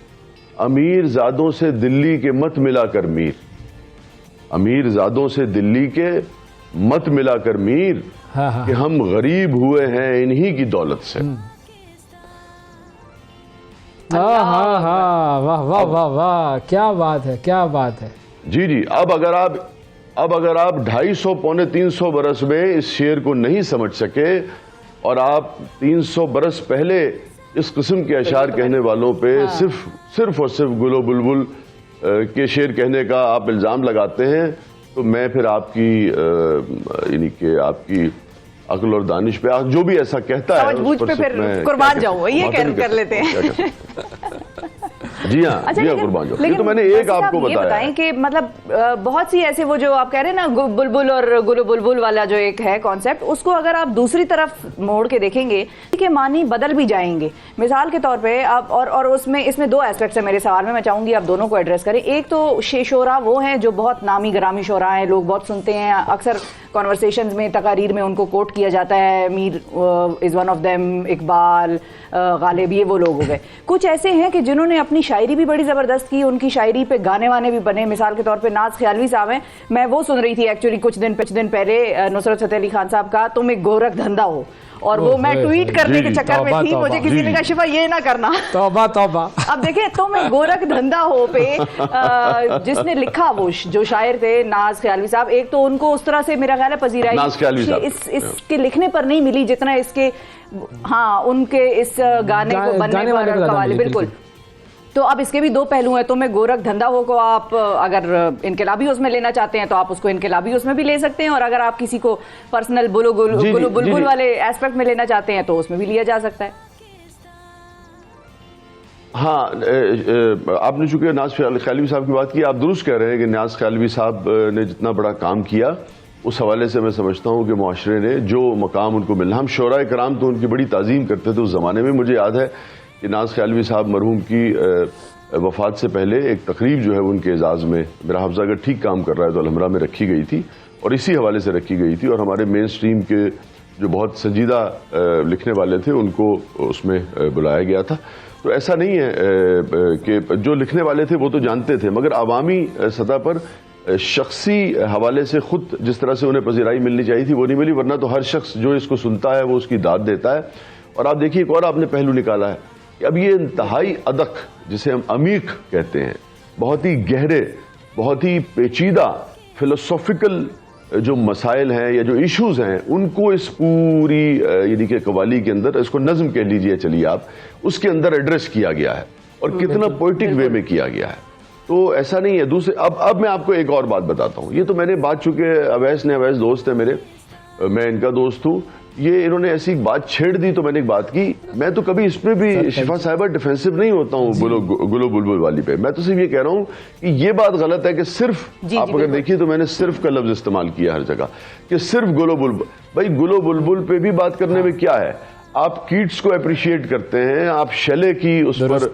امیر زادوں سے دلی کے مت ملا کر میر، امیر زادوں سے دلی کے مت ملا کر میر، کہ ہم غریب ہوئے ہیں انہی کی دولت سے. واہ واہ واہ واہ، کیا بات ہے، کیا بات ہے. جی اب اگر آپ 250-300 برس میں اس شعر کو نہیں سمجھ سکے، اور آپ 300 برس پہلے اس قسم کے اشعار کہنے والوں پہ صرف اور صرف گل و بلبل کے شعر کہنے کا آپ الزام لگاتے ہیں، تو میں پھر آپ کی یعنی کہ آپ کی عقل اور دانش پہ جو بھی ایسا کہتا ہے سمجھ بوجھ پہ پھر قربان جاؤں، یہ کر لیتے ہیں. جی ہاں قربان جاؤں. لیکن تو میں نے ایک آپ کو بتایا کہ مطلب بہت سی ایسے وہ جو آپ کہہ رہے ہیں نا بلبل اور گل بلبل والا جو ایک ہے کانسیپٹ، اس کو اگر آپ دوسری طرف موڑ کے دیکھیں گے کہ معنی بدل بھی جائیں گے. مثال کے طور پہ آپ اور اس میں 2 ایسپیکٹس ہیں میرے سوال میں چاہوں گی آپ دونوں کو ایڈریس کریں. ایک تو شعراء وہ ہیں جو بہت نامی گرامی شعراء ہیں، لوگ بہت سنتے ہیں، اکثر کانورسیشنز میں تقاریر میں ان کو کوٹ کیا جاتا ہے، Mir is one of them, Iqbal, Ghalib, یہ وہ لوگ ہو گئے. کچھ ایسے ہیں کہ جنہوں نے اپنی شاعری بھی بڑی زبردست کی، ان کی شاعری پہ گانے وانے بھی بنے. مثال کے طور پہ ناز خیالوی صاحب ہیں، میں وہ سن رہی تھی ایکچولی کچھ دن پہلے نصرت فتح علی خان صاحب کا تم ایک گورکھ دھندا ہو، اور وہ میں ٹویٹ کرنے کے چکر میں تھی، مجھے کسی نے کہا شفا یہ نہ کرنا. توبہ توبہ. اب دیکھیں تم ایک گورکھ دھندا ہو پہ جس نے لکھا، وہ جو شاعر تھے ناز خیالوی صاحب، ایک تو ان کو اس طرح سے میرا خیال ہے پذیرائی اس کے لکھنے پر نہیں ملی جتنا اس کے ان کے اس گانے کو بننے پر قوالی. بالکل. تو اب اس کے بھی 2 پہلو ہیں. تو میں گورکھ دھندا ہو کو آپ اگر انقلابی اس میں لینا چاہتے ہیں تو آپ اس کو انقلابی اس میں بھی لے سکتے ہیں، اور اگر آپ کسی کو پرسنل گلو بلبل والے ایسپیکٹ میں لینا چاہتے ہیں تو اس میں بھی لیا جا سکتا ہے. ہاں آپ نے چونکہ ناز خیالوی صاحب کی بات کی، آپ درست کہہ رہے ہیں کہ ناز خیالوی صاحب نے جتنا بڑا کام کیا، اس حوالے سے میں سمجھتا ہوں کہ معاشرے نے جو مقام ان کو ملا، ہم شعراء کرام تو ان کی بڑی تعظیم کرتے تھے اس زمانے میں. مجھے یاد ہے کہ ناز خیالوی صاحب مرحوم کی وفات سے پہلے ایک تقریب جو ہے ان کے اعزاز میں، میرا حافظہ اگر ٹھیک کام کر رہا ہے تو الحمرہ میں رکھی گئی تھی، اور اسی حوالے سے رکھی گئی تھی. اور ہمارے مین سٹریم کے جو بہت سنجیدہ لکھنے والے تھے ان کو اس میں بلایا گیا تھا. تو ایسا نہیں ہے کہ جو لکھنے والے تھے وہ تو جانتے تھے، مگر عوامی سطح پر شخصی حوالے سے خود جس طرح سے انہیں پذیرائی ملنی چاہیے تھی وہ نہیں ملی. ورنہ تو ہر شخص جو اس کو سنتا ہے وہ اس کی داد دیتا ہے. اور آپ دیکھیے ایک اور آپ نے پہلو نکالا ہے کہ اب یہ انتہائی ادق، جسے ہم عمیق کہتے ہیں، بہت ہی گہرے، بہت ہی پیچیدہ فلسفیکل جو مسائل ہیں یا جو ایشوز ہیں، ان کو اس پوری یعنی کہ قوالی کے اندر، اس کو نظم کہہ لیجئے چلیے آپ، اس کے اندر ایڈریس کیا گیا ہے، اور کتنا پوئٹک وے میں کیا گیا ہے. تو ایسا نہیں ہے. دوسرے اب میں آپ کو ایک اور بات بتاتا ہوں. یہ تو میں نے بات، چونکہ اویس دوست ہے میرے، میں ان کا دوست ہوں، یہ انہوں نے ایسی بات چھیڑ دی تو میں نے ایک بات کی. میں تو کبھی اس پہ بھی شفا صاحبہ ڈیفینسو نہیں ہوتا ہوں گلو بلبل والی پہ. میں تو صرف یہ کہہ رہا ہوں کہ یہ بات غلط ہے کہ صرف آپ اگر دیکھیے تو میں نے صرف کا لفظ استعمال کیا ہر جگہ کہ صرف گلو بلبل. بھائی گلو بلبل پہ بھی بات کرنے میں کیا ہے؟ آپ کیٹس کو اپریشیٹ کرتے ہیں، آپ شیلے کی اس پر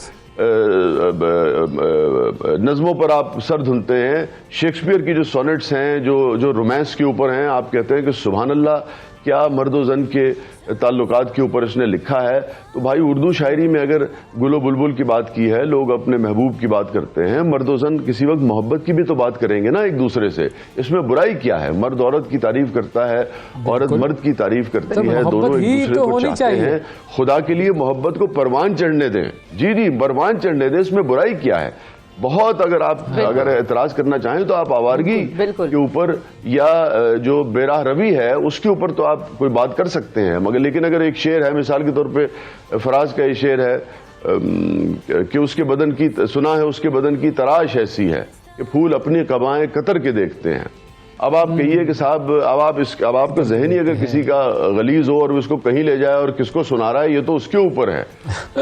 نظموں پر آپ سر دھنتے ہیں، شیکسپیئر کی جو سونٹس ہیں جو رومانس کے اوپر ہیں، آپ کہتے ہیں کہ سبحان اللہ کیا مرد و زن کے تعلقات کے اوپر اس نے لکھا ہے. تو بھائی اردو شاعری میں اگر گل و بلبل کی بات کی ہے، لوگ اپنے محبوب کی بات کرتے ہیں، مرد و زن کسی وقت محبت کی بھی تو بات کریں گے نا ایک دوسرے سے. اس میں برائی کیا ہے؟ مرد عورت کی تعریف کرتا ہے، عورت مرد کی تعریف کرتی ہے، دونوں ایک دوسرے کو چاہتے ہیں. خدا کے لیے محبت کو پروان چڑھنے دیں. جی پروان چڑھنے دیں، اس میں برائی کیا ہے؟ بہت اگر اعتراض کرنا چاہیں تو آپ آوارگی کے اوپر یا جو بے راہ روی ہے اس کے اوپر تو آپ کوئی بات کر سکتے ہیں، مگر لیکن اگر ایک شعر ہے، مثال کے طور پہ فراز کا یہ شعر ہے کہ اس کے بدن کی سنا ہے اس کے بدن کی تراش ایسی ہے کہ پھول اپنی قبائیں قطر کے دیکھتے ہیں. اب آپ کہیے کہ صاحب اب آپ کا ذہن ہی اگر کسی کا غلیظ ہو اور اس کو کہیں لے جائے اور کس کو سنا رہا ہے، یہ تو اس کے اوپر ہے.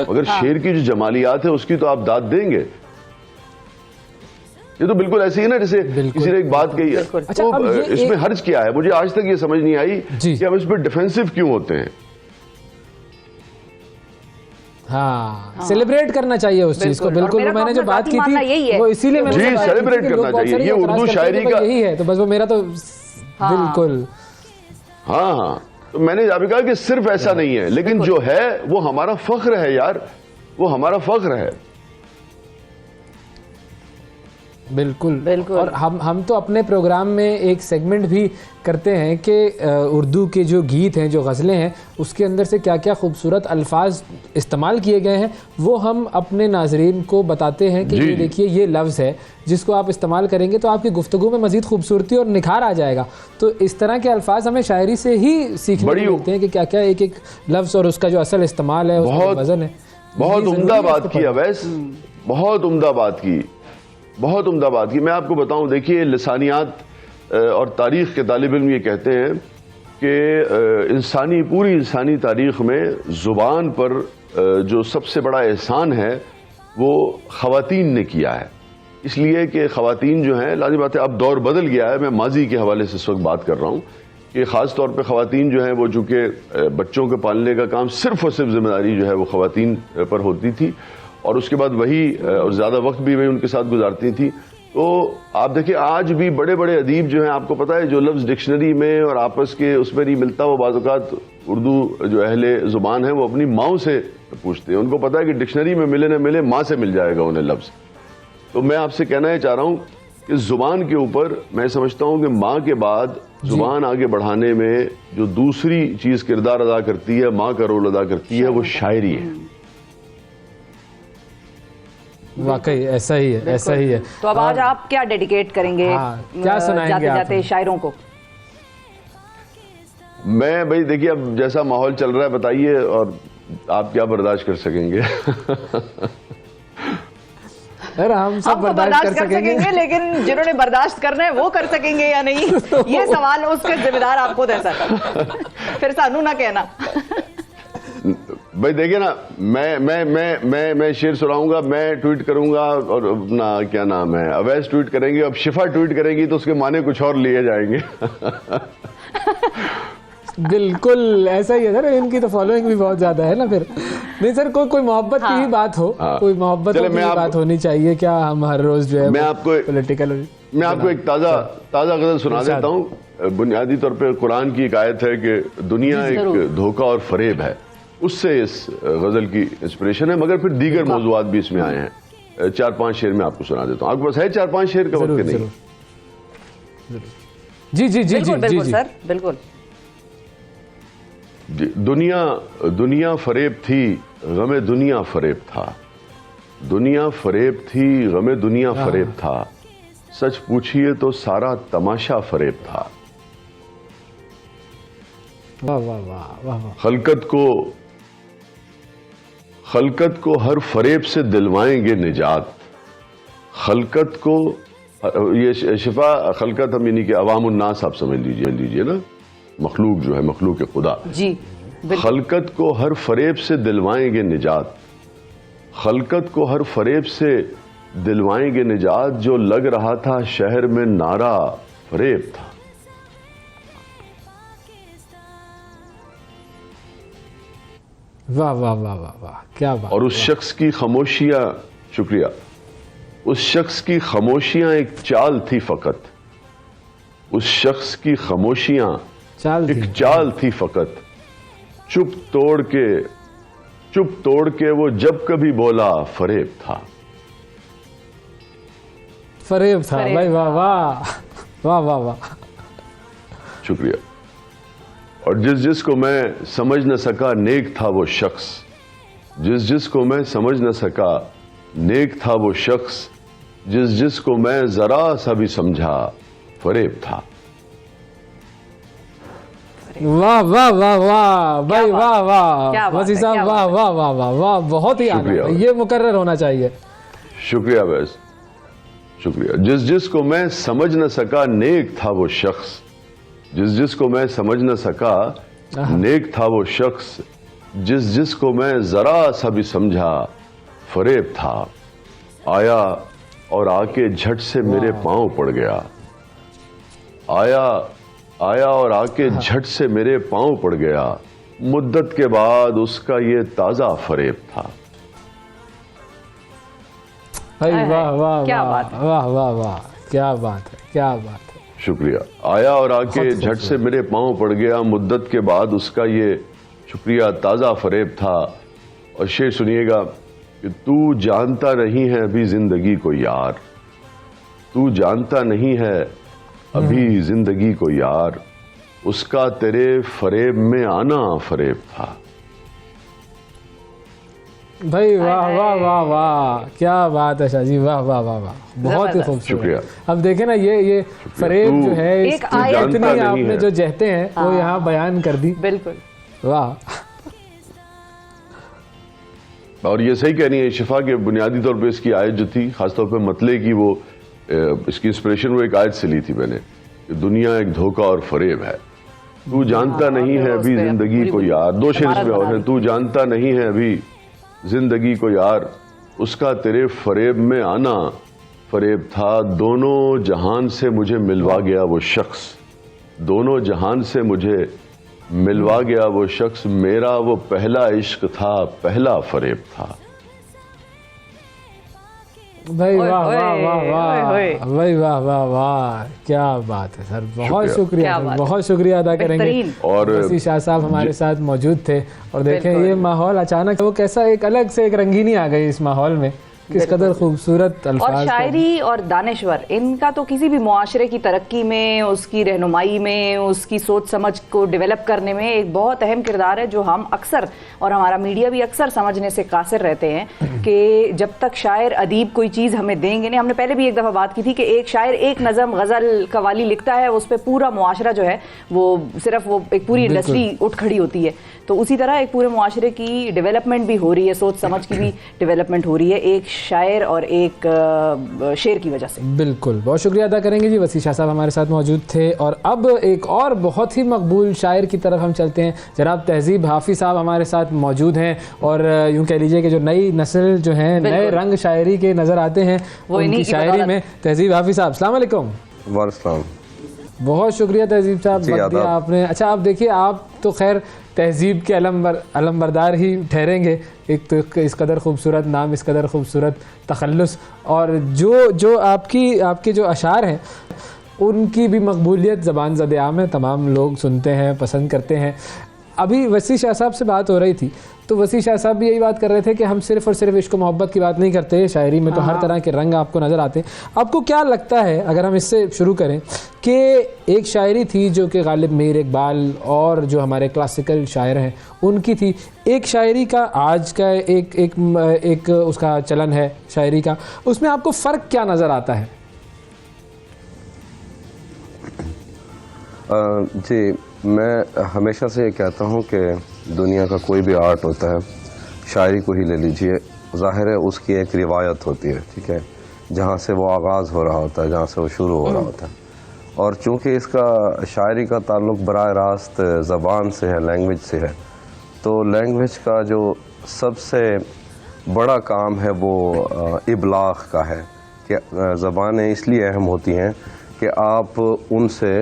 مگر شعر کی جو جمالیات ہے اس کی تو آپ داد دیں گے. یہ تو بالکل ایسی ہے نا جیسے کسی نے ایک بات کہی ہے تو اس میں حرج کیا ہے؟ مجھے آج تک یہ سمجھ نہیں آئی کہ ہم اس پہ ڈیفینسو کیوں ہوتے ہیں. ہاں سیلیبریٹ کرنا چاہیے اس چیز کو. بالکل میں نے جو بات کی تھی وہ اسی لیے میں نے سیلیبریٹ کرنا چاہیے. یہ اردو شاعری کا یہی ہے. تو بس وہ میرا تو بالکل ہاں تو میں نے آپ کہا کہ صرف ایسا نہیں ہے، لیکن جو ہے وہ ہمارا فخر ہے یار، وہ ہمارا فخر ہے. بالکل. اور ہم تو اپنے پروگرام میں ایک سیگمنٹ بھی کرتے ہیں کہ اردو کے جو گیت ہیں، جو غزلیں ہیں، اس کے اندر سے کیا کیا خوبصورت الفاظ استعمال کیے گئے ہیں وہ ہم اپنے ناظرین کو بتاتے ہیں کہ یہ دیکھیے یہ لفظ ہے جس کو آپ استعمال کریں گے تو آپ کی گفتگو میں مزید خوبصورتی اور نکھار آ جائے گا. تو اس طرح کے الفاظ ہمیں شاعری سے ہی سیکھنے کو ملتے ہیں کہ کیا کیا ایک ایک لفظ اور اس کا جو اصل استعمال ہے، اس کا وزن ہے. بہت عمدہ بات کی اویس، بہت عمدہ بات کی، بہت عمدہ بات کی. میں آپ کو بتاؤں، دیکھیے لسانیات اور تاریخ کے طالب علم یہ کہتے ہیں کہ پوری انسانی تاریخ میں زبان پر جو سب سے بڑا احسان ہے وہ خواتین نے کیا ہے. اس لیے کہ خواتین جو ہیں، لازم بات ہے اب دور بدل گیا ہے، میں ماضی کے حوالے سے اس وقت بات کر رہا ہوں کہ خاص طور پہ خواتین جو ہیں وہ چونکہ بچوں کے پالنے کا کام صرف اور صرف ذمہ داری جو ہے وہ خواتین پر ہوتی تھی اور اس کے بعد وہی اور زیادہ وقت بھی وہی ان کے ساتھ گزارتی تھی. تو آپ دیکھیں آج بھی بڑے بڑے ادیب جو ہیں، آپ کو پتہ ہے جو لفظ ڈکشنری میں اور آپس کے اس میں نہیں ملتا، وہ بعض اوقات اردو جو اہل زبان ہیں وہ اپنی ماؤں سے پوچھتے ہیں. ان کو پتہ ہے کہ ڈکشنری میں ملے نہ ملے ماں سے مل جائے گا انہیں لفظ. تو میں آپ سے کہنا یہ چاہ رہا ہوں کہ زبان کے اوپر میں سمجھتا ہوں کہ ماں کے بعد زبان آگے بڑھانے میں جو دوسری چیز کردار ادا کرتی ہے، ماں کا رول ادا کرتی ہے، وہ شاعری ہے. واقعی ایسا ہی ہے، ایسا ہی ہے. تو اب آج آپ کیا ڈیڈیکیٹ کریں گے کیا سنائیں گے جاتے جاتے شاعروں کو؟ میں بھائی دیکھیے اب جیسا ماحول چل رہا ہے بتائیے اور آپ کیا برداشت کر سکیں گے. ہم سب برداشت کر سکیں گے، لیکن جنہوں نے برداشت کرنا ہے وہ کر سکیں گے یا نہیں، یہ سوال اس کا ذمہ دار آپ خود ہے سر. پھر سانو نہ کہنا. بھائی دیکھیں نا، میں شعر سناؤں گا، میں ٹویٹ کروں گا اور اپنا کیا نام ہے اویس ٹویٹ کریں گے، اب شفا ٹویٹ کریں گی تو اس کے معنی کچھ اور لیے جائیں گے. بالکل ایسا ہی ہے سر. ان کی تو فالوئنگ بھی بہت زیادہ ہے نا. پھر نہیں سر، کوئی محبت کی بھی بات ہو، کوئی محبت کی بھی بات ہونی چاہیے. کیا ہم ہر روز جو ہے میں آپ کو ایک تازہ غزل سنا دیتا ہوں. بنیادی طور پہ قرآن کی ایک آیت ہے کہ دنیا ایک دھوکہ اور فریب ہے، اس سے اس غزل کی انسپریشن ہے، مگر پھر دیگر موضوعات بھی اس میں آئے ہیں. 4-5 شعر میں آپ کو سنا دیتا ہوں. آپ کے پاس ہے 4-5 شعر کا وقت نہیں؟ جی جی جی بالکل سر، بالکل. دنیا فریب تھی، غم دنیا فریب تھا. دنیا فریب تھی، غم دنیا فریب تھا. سچ پوچھئے تو سارا تماشا فریب تھا. خلقت کو ہر فریب سے دلوائیں گے نجات. خلقت کو یہ شفا خلقت ہم یعنی کہ عوام الناس آپ سمجھ لیجئے نا، مخلوق جو ہے، مخلوق خدا. جی خلقت کو ہر فریب سے دلوائیں گے نجات. خلقت کو ہر فریب سے دلوائیں گے نجات. جو لگ رہا تھا شہر میں نعرہ فریب تھا. واہ واہ واہ واہ واہ کیا بات. اور اس شخص کی خاموشیاں، شکریہ، اس شخص کی خاموشیاں ایک چال تھی فقط، اس شخص کی خاموشیاں ایک چال تھی فقط، چپ توڑ کے وہ جب کبھی بولا فریب تھا. فریب تھا بھائی. واہ واہ واہ واہ واہ. شکریہ. اور جس کو میں سمجھ نہ سکا نیک تھا وہ شخص، جس کو میں سمجھ نہ سکا نیک تھا وہ شخص، جس کو میں ذرا سا بھی سمجھا فریب تھا. واہ واہ واہ واہ بھائی واہ واہ وسیع صاحب واہ واہ واہ واہ واہ بہت ہی اعلیٰ. یہ مقرر ہونا چاہیے. شکریہ ویس، شکریہ. جس کو میں سمجھ نہ سکا نیک تھا وہ شخص، جس کو میں سمجھ نہ سکا نیک تھا وہ شخص، جس کو میں ذرا سا بھی سمجھا فریب تھا. آیا اور آ کے جھٹ سے میرے پاؤں پڑ گیا، آیا اور آ کے جھٹ سے میرے پاؤں پڑ گیا، مدت کے بعد اس کا یہ تازہ فریب تھا. واہ واہ واہ واہ واہ کیا بات ہے، کیا بات ہے. شکریہ. آیا اور آ کے جھٹ سے میرے پاؤں پڑ گیا، مدت کے بعد اس کا یہ شکریہ تازہ فریب تھا. اور شعر سنیے گا کہ تو جانتا نہیں ہے ابھی زندگی کو یار، تو جانتا نہیں ہے ابھی زندگی کو یار، اس کا تیرے فریب میں آنا فریب تھا. بھائی واہ واہ واہ واہ کیا بات ہے شاہ جی. واہ واہ واہ واہ بہت ہی خوبصورت. شکریہ. اب دیکھیں نا یہ فریب جو ہے اتنی آپ نے جو جہتے ہیں وہ یہاں بیان کر دی. بالکل واہ. اور یہ صحیح کہہ رہی ہے شفا کہ بنیادی طور پہ اس کی آیت جو تھی خاص طور پہ مطلع کی، وہ اس کی انسپریشن وہ ایک آیت سے لی تھی میں نے کہ دنیا ایک دھوکہ اور فریب ہے. تو جانتا نہیں ہے ابھی زندگی کو یار، دو شعر اس میں اور ہیں. تو جانتا نہیں ہے ابھی زندگی کو یار، اس کا تیرے فریب میں آنا فریب تھا. دونوں جہان سے مجھے ملوا گیا وہ شخص، دونوں جہان سے مجھے ملوا گیا وہ شخص، میرا وہ پہلا عشق تھا، پہلا فریب تھا. بھائی واہ واہ واہ واہ بھائی واہ واہ واہ کیا بات ہے سر. بہت شکریہ، بہت شکریہ ادا کریں گے. اور وسیع شاہ صاحب ہمارے ساتھ موجود تھے اور دیکھیں یہ ماحول اچانک وہ کیسا ایک الگ سے ایک رنگینی آ گئی اس ماحول میں. کس قدر خوبصورت الفاظ. اور شاعری اور دانشور ان کا تو کسی بھی معاشرے کی ترقی میں، اس کی رہنمائی میں، اس کی سوچ سمجھ کو ڈیولپ کرنے میں ایک بہت اہم کردار ہے، جو ہم اکثر اور ہمارا میڈیا بھی اکثر سمجھنے سے قاصر رہتے ہیں کہ جب تک شاعر ادیب کوئی چیز ہمیں دیں گے نہیں. ہم نے پہلے بھی ایک دفعہ بات کی تھی کہ ایک شاعر ایک نظم غزل قوالی لکھتا ہے، اس پہ پورا معاشرہ جو ہے وہ صرف وہ ایک پوری انڈسٹری اٹھ کھڑی ہوتی ہے. تو اسی طرح ایک پورے معاشرے کی ڈیولپمنٹ بھی ہو رہی ہے، سوچ سمجھ کی بھی ڈیولپمنٹ ہو رہی ہے ایک شاعر اور ایک شعر کی وجہ سے. بالکل بہت شکریہ ادا کریں گے جی. وسیع شاہ صاحب ہمارے ساتھ موجود تھے. اور اب ایک اور بہت ہی مقبول شاعر کی طرف ہم چلتے ہیں. جناب تہذیب حافظ صاحب ہمارے ساتھ موجود ہیں اور یوں کہہ لیجئے کہ جو نئی نسل جو ہیں نئے رنگ شاعری کے نظر آتے ہیں ان کی شاعری میں. تہذیب حافظ صاحب السلام علیکم. وعلیکم السلام. بہت شکریہ تہذیب صاحب وقت دیا آپ نے. اچھا آپ دیکھیے آپ تو خیر تہذیب کے علم بردار ہی ٹھہریں گے. ایک تو اس قدر خوبصورت نام، اس قدر خوبصورت تخلص، اور جو آپ کے جو اشعار ہیں ان کی بھی مقبولیت زبان زد عام ہے. تمام لوگ سنتے ہیں، پسند کرتے ہیں. ابھی وسیع شاہ صاحب سے بات ہو رہی تھی تو وسیع شاہ صاحب بھی یہی بات کر رہے تھے کہ ہم صرف اور صرف عشق و محبت کی بات نہیں کرتے، شاعری میں تو ہر طرح کے رنگ آپ کو نظر آتے ہیں. آپ کو کیا لگتا ہے اگر ہم اس سے شروع کریں کہ ایک شاعری تھی جو کہ غالب میر اقبال اور جو ہمارے کلاسیکل شاعر ہیں ان کی تھی، ایک شاعری کا آج کا ایک اس کا چلن ہے شاعری کا، اس میں آپ کو فرق کیا نظر آتا ہے؟ جی میں ہمیشہ سے یہ کہتا ہوں کہ دنیا کا کوئی بھی آرٹ ہوتا ہے، شاعری کو ہی لے لیجئے، ظاہر ہے اس کی ایک روایت ہوتی ہے، ٹھیک ہے، جہاں سے وہ آغاز ہو رہا ہوتا ہے، جہاں سے وہ شروع ہو رہا ہوتا ہے. اور چونکہ اس کا شاعری کا تعلق براہ راست زبان سے ہے، لینگویج سے ہے، تو لینگویج کا جو سب سے بڑا کام ہے وہ ابلاغ کا ہے کہ زبانیں اس لیے اہم ہوتی ہیں کہ آپ ان سے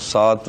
7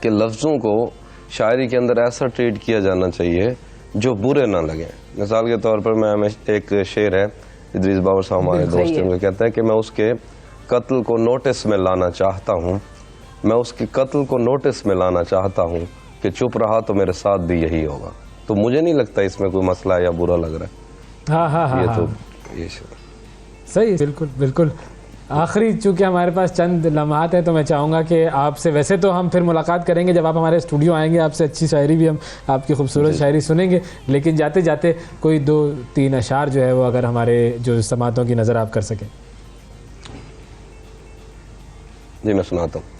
کہ لفظوں کو شاعری کے اندر ایسا ٹریٹ کیا جانا چاہیے جو برے نہ لگیں. مثال کے طور پر میں ایک شعر ہے ادریس باور صاحب ہمارے دوست ہیں, وہ کہتا ہے کہ میں اس کے قتل کو نوٹس میں لانا چاہتا ہوں, میں اس کے قتل کو نوٹس میں لانا چاہتا ہوں کہ چپ رہا تو میرے ساتھ بھی یہی ہوگا. تو مجھے نہیں لگتا اس میں کوئی مسئلہ ہے یا برا لگ رہا ہے. ہاں یہ تو یہ صحیح, بالکل بالکل. آخری چونکہ ہمارے پاس چند لمحات ہیں تو میں چاہوں گا کہ آپ سے, ویسے تو ہم پھر ملاقات کریں گے جب آپ ہمارے اسٹوڈیو آئیں گے, آپ سے اچھی شاعری بھی ہم آپ کی خوبصورت شاعری سنیں گے, لیکن جاتے جاتے کوئی 2-3 اشعار جو ہے وہ اگر ہمارے جو سماعتوں کی نظر آپ کر سکیں. جی میں سناتا ہوں.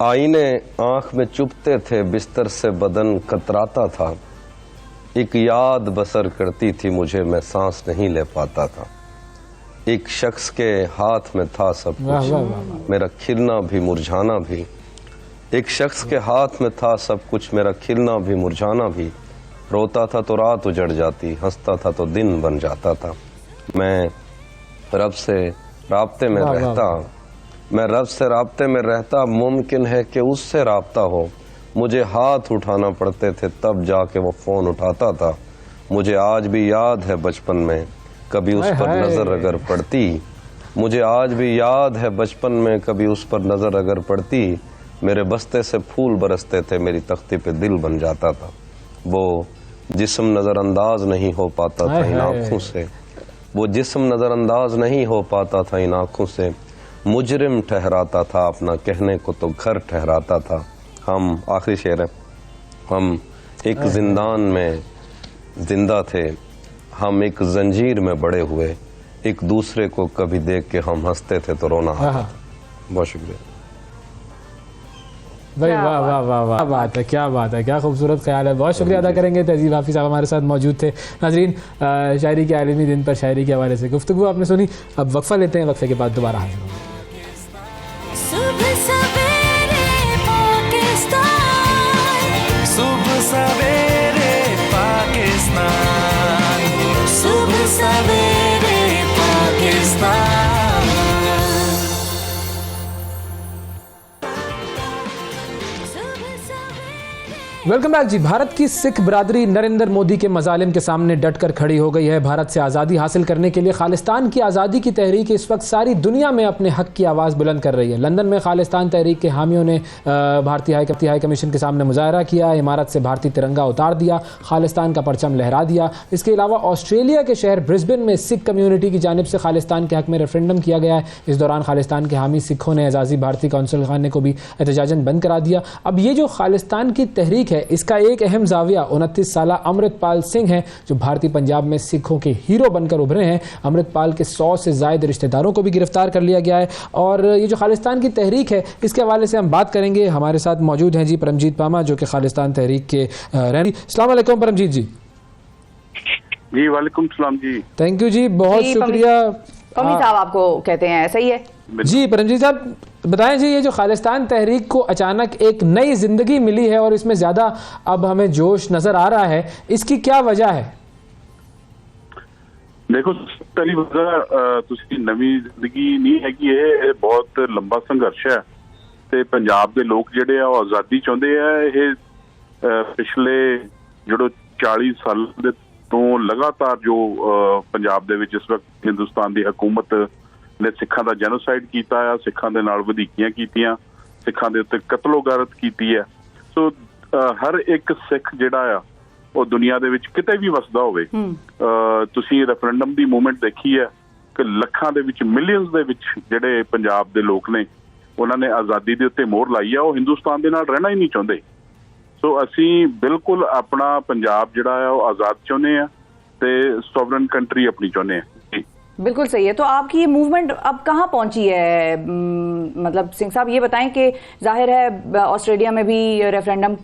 آئینے آنکھ میں چپتے تھے, بستر سے بدن کتراتا تھا, ایک یاد بسر کرتی تھی مجھے, میں سانس نہیں لے پاتا تھا. ایک شخص کے ہاتھ میں تھا سب کچھ, میرا کھلنا بھی مرجھانا بھی. ایک شخص کے ہاتھ میں تھا سب کچھ, میرا کھلنا بھی مرجھانا بھی. روتا تھا تو رات اجڑ جاتی, ہنستا تھا تو دن بن جاتا تھا. میں رب سے رابطے میں رہتا, میں رب سے رابطے میں رہتا, ممکن ہے کہ اس سے رابطہ ہو. مجھے ہاتھ اٹھانا پڑتے تھے تب جا کے وہ فون اٹھاتا تھا. مجھے آج بھی یاد ہے بچپن میں کبھی اس پر نظر اگر پڑتی, مجھے آج بھی یاد ہے بچپن میں کبھی اس پر نظر اگر پڑتی. میرے بستے سے پھول برستے تھے, میری تختی پہ دل بن جاتا تھا. وہ جسم نظر انداز نہیں ہو پاتا تھا ان آنکھوں سے, وہ جسم نظر انداز نہیں ہو پاتا تھا ان آنکھوں سے. مجرم ٹھہراتا تھا اپنا کہنے کو تو گھر ٹھہراتا تھا. ہم, آخری شعر ہے, ہم ایک زندان میں زندہ تھے, ہم ایک زنجیر میں بڑے ہوئے, ایک دوسرے کو کبھی دیکھ کے ہم ہنستے تھے تو رونا آتا. بہت شکریہ بھائی. واہ واہ واہ واہ, بات ہے, کیا بات ہے, کیا خوبصورت خیال ہے. بہت شکریہ ادا کریں گے. تہذیب حافظ صاحب ہمارے ساتھ موجود تھے. ناظرین, شاعری کے عالمی دن پر شاعری کے حوالے سے گفتگو آپ نے سنی. اب وقفہ لیتے ہیں, وقفے کے بعد دوبارہ حاضر ہوں گے. ویلکم بیک جی. بھارت کی سکھ برادری نریندر مودی کے مظالم کے سامنے ڈٹ کر کھڑی ہو گئی ہے. بھارت سے آزادی حاصل کرنے کے لیے خالستان کی آزادی کی تحریک اس وقت ساری دنیا میں اپنے حق کی آواز بلند کر رہی ہے. لندن میں خالستان تحریک کے حامیوں نے بھارتی ہائی کمیشن کے سامنے مظاہرہ کیا, عمارت سے بھارتی ترنگا اتار دیا, خالستان کا پرچم لہرا دیا. اس کے علاوہ آسٹریلیا کے شہر برسبن میں سکھ کمیونٹی کی جانب سے خالستان کے حق میں ریفرینڈم کیا گیا ہے. اس دوران خالستان کے حامی سکھوں نے اعزازی بھارتی قونصل خانے کو بھی احتجاجاً بند کرا دیا. اب یہ جو خالستان کی تحریک ہے, اس کا ایک اہم زاویہ 29 سالہ امرت پال سنگھ ہیں, جو بھارتی پنجاب میں سکھوں کے ہیرو بن کر ابھرے ہیں. امرت پال کے 100 سے زائد رشتہ داروں کو بھی گرفتار کر لیا گیا ہے. اور یہ جو خالستان کی تحریک ہے, اس کے حوالے سے ہم بات کریں گے. ہمارے ساتھ موجود ہیں جی پرمجیت پاما, جو کہ خالستان تحریک کے رہنما. السلام علیکم پرمجیت جی. جی وعلیکم السلام جی. تھینک یو جی, بہت شکریہ. پمی صاحب آپ کو کہتے ہیں, صحیح ہے جی. پرمجیت صاحب بتائیں جی, یہ جو خالستان تحریک کو اچانک ایک نئی زندگی ملی ہے اور اس میں زیادہ اب ہمیں جوش نظر آ رہا ہے, اس کی کیا وجہ ہے؟ دیکھو پہلی وجہ تسی نویں زندگی نہیں ہے کہ یہ بہت لمبا ਸੰਘਰਸ਼ ہے ਤੇ ਪੰਜਾਬ ਦੇ ਲੋਕ ਜਿਹੜੇ ਆ ਉਹ ਆਜ਼ਾਦੀ ਚਾਹੁੰਦੇ ਆ. ਇਹ ਪਿਛਲੇ ਜਿਹੜੋ 40 ਸਾਲ ਦੇ ਤੋਂ ਲਗਾਤਾਰ ਜੋ ਪੰਜਾਬ ਦੇ ਵਿੱਚ ਇਸ ਵਕਤ ਹਿੰਦੁਸਤਾਨ ਦੀ ਹਕੂਮਤ ਨੇ ਸਿੱਖਾਂ ਦਾ ਜੈਨੋਸਾਈਡ ਕੀਤਾ ਆ, ਸਿੱਖਾਂ ਦੇ ਨਾਲ ਵਧੀਕੀਆਂ ਕੀਤੀਆਂ, ਸਿੱਖਾਂ ਦੇ ਉੱਤੇ ਕਤਲੋਗਾਰਤ ਕੀਤੀ ਹੈ. ਸੋ ਹਰ ਇੱਕ ਸਿੱਖ ਜਿਹੜਾ ਆ ਉਹ ਦੁਨੀਆ ਦੇ ਵਿੱਚ ਕਿਤੇ ਵੀ ਵਸਦਾ ਹੋਵੇ, ਤੁਸੀਂ ਰੈਫਰੈਂਡਮ ਦੀ ਮੂਵਮੈਂਟ ਦੇਖੀ ਹੈ ਕਿ ਲੱਖਾਂ ਦੇ ਵਿੱਚ ਮਿਲੀਅਨਸ ਦੇ ਵਿੱਚ ਜਿਹੜੇ ਪੰਜਾਬ ਦੇ ਲੋਕ ਨੇ ਉਹਨਾਂ ਨੇ ਆਜ਼ਾਦੀ ਦੇ ਉੱਤੇ ਮੋਹਰ ਲਾਈ ਆ. ਉਹ ਹਿੰਦੁਸਤਾਨ ਦੇ ਨਾਲ ਰਹਿਣਾ ਹੀ ਨਹੀਂ ਚਾਹੁੰਦੇ. ਸੋ ਅਸੀਂ ਬਿਲਕੁਲ ਆਪਣਾ ਪੰਜਾਬ ਜਿਹੜਾ ਆ ਉਹ ਆਜ਼ਾਦ ਚਾਹੁੰਦੇ ਆ ਤੇ ਸੋਵਰਨ ਕੰਟਰੀ ਆਪਣੀ ਚਾਹੁੰਦੇ ਆ. بالکل صحیح ہے. تو آپ کی یہ موومنٹ اب کہاں پہنچی ہے؟ مطلب سنگھ صاحب یہ بتائیں کہ ظاہر ہے آسٹریلیا میں بھی ریفرینڈم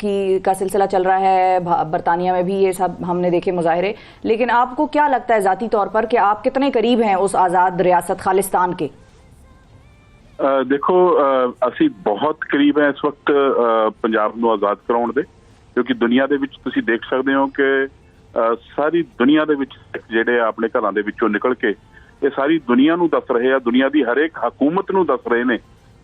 کا سلسلہ چل رہا ہے, برطانیہ میں بھی یہ سب ہم نے دیکھے مظاہرے, لیکن آپ کو کیا لگتا ہے ذاتی طور پر کہ آپ کتنے قریب ہیں اس آزاد ریاست خالستان کے؟ دیکھو ਅਸੀਂ ਬਹੁਤ ਕਰੀਬ ਹੈ ਇਸ ਵਕਤ ਪੰਜਾਬ ਨੂੰ ਆਜ਼ਾਦ ਕਰਾਉਣ ਦੇ, ਕਿਉਂਕਿ ਦੁਨੀਆ ਦੇ ਵਿੱਚ ਤੁਸੀਂ ਦੇਖ ਸਕਦੇ ਹੋ ਕਿ ਸਾਰੀ ਦੁਨੀਆ ਦੇ ਵਿੱਚ ਜਿਹੜੇ ਆਪਣੇ ਘਰਾਂ ਦੇ ਵਿੱਚੋਂ ਨਿਕਲ ਕੇ ਇਹ ਸਾਰੀ ਦੁਨੀਆ ਨੂੰ ਦੱਸ ਰਹੇ ਆ, ਦੁਨੀਆ ਦੀ ਹਰੇਕ ਹਕੂਮਤ ਨੂੰ ਦੱਸ ਰਹੇ ਨੇ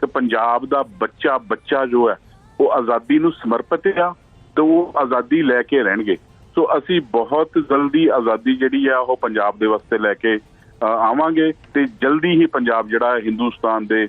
ਕਿ ਪੰਜਾਬ ਦਾ ਬੱਚਾ ਜੋ ਹੈ ਉਹ ਆਜ਼ਾਦੀ ਨੂੰ ਸਮਰਪਿਤ ਆ ਤੇ ਉਹ ਆਜ਼ਾਦੀ ਲੈ ਕੇ ਰਹਿਣਗੇ। ਸੋ ਅਸੀਂ ਬਹੁਤ ਜਲਦੀ ਆਜ਼ਾਦੀ ਜਿਹੜੀ ਆ ਉਹ ਪੰਜਾਬ ਦੇ ਵਾਸਤੇ ਲੈ ਕੇ ਆਵਾਂਗੇ ਤੇ ਜਲਦੀ ਹੀ ਪੰਜਾਬ ਜਿਹੜਾ ਹਿੰਦੁਸਤਾਨ ਦੇ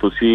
ਤੁਸੀਂ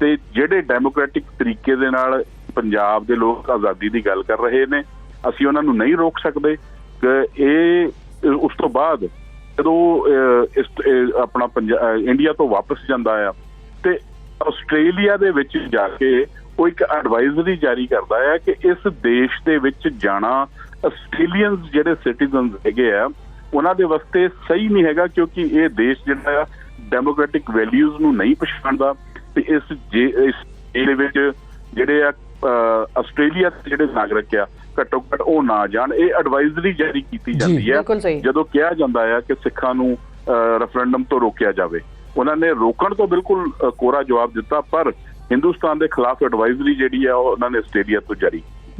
ਤੇ ਜਿਹੜੇ ਡੈਮੋਕ੍ਰੈਟਿਕ ਤਰੀਕੇ ਦੇ ਨਾਲ ਪੰਜਾਬ ਦੇ ਲੋਕ ਆਜ਼ਾਦੀ ਦੀ ਗੱਲ ਕਰ ਰਹੇ ਨੇ ਅਸੀਂ ਉਹਨਾਂ ਨੂੰ ਨਹੀਂ ਰੋਕ ਸਕਦੇ। ਕਿ ਇਹ ਉਸ ਤੋਂ ਬਾਅਦ ਜਦੋਂ ਆਪਣਾ ਇੰਡੀਆ ਤੋਂ ਵਾਪਸ ਜਾਂਦਾ ਆ ਤੇ ਆਸਟ੍ਰੇਲੀਆ ਦੇ ਵਿੱਚ ਜਾ ਕੇ ਉਹ ਇੱਕ ਐਡਵਾਈਜ਼ਰੀ ਜਾਰੀ ਕਰਦਾ ਹੈ ਕਿ ਇਸ ਦੇਸ਼ ਦੇ ਵਿੱਚ ਜਾਣਾ ਆਸਟ੍ਰੇਲੀਅਨਸ ਜਿਹੜੇ ਸਿਟੀਜ਼ਨਸ ਹੈਗੇ ਆ ਉਹਨਾਂ ਦੇ ਵਾਸਤੇ ਸਹੀ ਨਹੀਂ ਹੈਗਾ, ਕਿਉਂਕਿ ਇਹ ਦੇਸ਼ ਜਿਹੜਾ ਆ ਡੈਮੋਕ੍ਰੈਟਿਕ ਵੈਲਿਊਜ਼ ਨੂੰ ਨਹੀਂ ਪਛਾਣਦਾ ਤੇ ਇਸ ਦੇ ਵਿੱਚ ਜਿਹੜੇ ਆ ਆਸਟ੍ਰੇਲੀਆ ਦੇ ਜਿਹੜੇ ਨਾਗਰਿਕ ਆ ਘੱਟੋ ਘੱਟ ਉਹ ਨਾ ਜਾਣ। ਇਹ ਐਡਵਾਈਜ਼ਰੀ ਜਾਰੀ ਕੀਤੀ ਜਾਂਦੀ ਹੈ ਜਦੋਂ ਕਿਹਾ ਜਾਂਦਾ ਆ ਕਿ ਸਿੱਖਾਂ ਨੂੰ ਰੈਫਰੈਂਡਮ ਤੋਂ ਰੋਕਿਆ ਜਾਵੇ। ਉਹਨਾਂ ਨੇ ਰੋਕਣ ਤੋਂ ਬਿਲਕੁਲ ਕੋਰਾ ਜਵਾਬ ਦਿੱਤਾ, ਪਰ ਹਿੰਦੁਸਤਾਨ ਦੇ ਖਿਲਾਫ ਐਡਵਾਈਜ਼ਰੀ ਜਿਹੜੀ ਹੈ ਉਹ ਉਹਨਾਂ ਨੇ ਆਸਟ੍ਰੇਲੀਆ ਤੋਂ ਜਾਰੀ।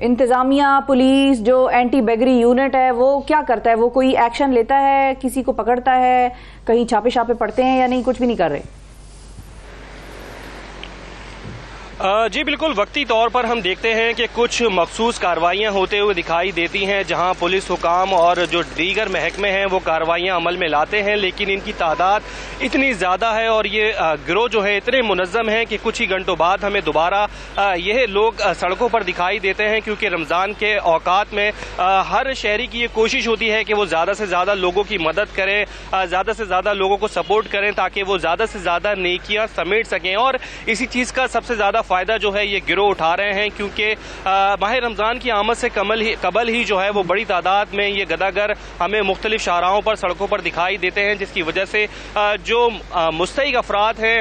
انتظامیہ پولیس جو اینٹی بیگری یونٹ ہے وہ کیا کرتا ہے؟ وہ کوئی ایکشن لیتا ہے، کسی کو پکڑتا ہے، کہیں چھاپے چھاپے پڑتے ہیں یا نہیں، کچھ بھی نہیں کر رہے؟ جی بالکل، وقتی طور پر ہم دیکھتے ہیں کہ کچھ مخصوص کارروائیاں ہوتے ہوئے دکھائی دیتی ہیں جہاں پولیس حکام اور جو دیگر محکمے ہیں وہ کارروائیاں عمل میں لاتے ہیں، لیکن ان کی تعداد اتنی زیادہ ہے اور یہ گروہ جو ہے اتنے منظم ہیں کہ کچھ ہی گھنٹوں بعد ہمیں دوبارہ یہ لوگ سڑکوں پر دکھائی دیتے ہیں، کیونکہ رمضان کے اوقات میں ہر شہری کی یہ کوشش ہوتی ہے کہ وہ زیادہ سے زیادہ لوگوں کی مدد کریں، زیادہ سے زیادہ لوگوں کو سپورٹ کریں تاکہ وہ زیادہ سے زیادہ نیکیاں سمیٹ سکیں، اور اسی چیز کا سب سے زیادہ فائدہ جو ہے یہ گروہ اٹھا رہے ہیں، کیونکہ ماہ رمضان کی آمد سے قبل ہی جو ہے وہ بڑی تعداد میں یہ گداگر ہمیں مختلف شاہراہوں پر سڑکوں پر دکھائی دیتے ہیں، جس کی وجہ سے جو مستحق افراد ہیں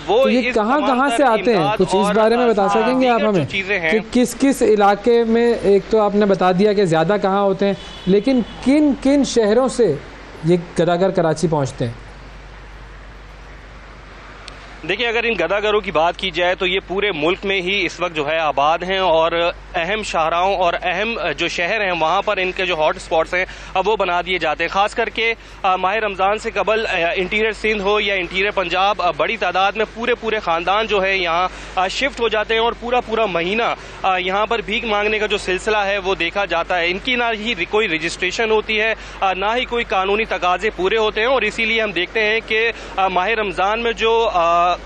وہ یہ کہاں سے آتے ہیں، کچھ اس بارے میں بتا سکیں گے آپ ہمیں کہ کس علاقے میں؟ ایک تو آپ نے بتا دیا کہ زیادہ کہاں ہوتے ہیں، لیکن کن شہروں سے یہ گداگر کراچی پہنچتے ہیں؟ دیکھیں، اگر ان گداگروں کی بات کی جائے تو یہ پورے ملک میں ہی اس وقت جو ہے آباد ہیں، اور اہم شاہراہوں اور اہم جو شہر ہیں وہاں پر ان کے جو ہاٹ سپاٹس ہیں وہ بنا دیے جاتے ہیں، خاص کر کے ماہ رمضان سے قبل انٹیریئر سندھ ہو یا انٹیریئر پنجاب، بڑی تعداد میں پورے خاندان جو ہے یہاں شفٹ ہو جاتے ہیں اور پورا مہینہ یہاں پر بھیک مانگنے کا جو سلسلہ ہے وہ دیکھا جاتا ہے۔ ان کی نہ ہی کوئی رجسٹریشن ہوتی ہے، نہ ہی کوئی قانونی تقاضے پورے ہوتے ہیں، اور اسی لیے ہم دیکھتے ہیں کہ ماہ رمضان میں جو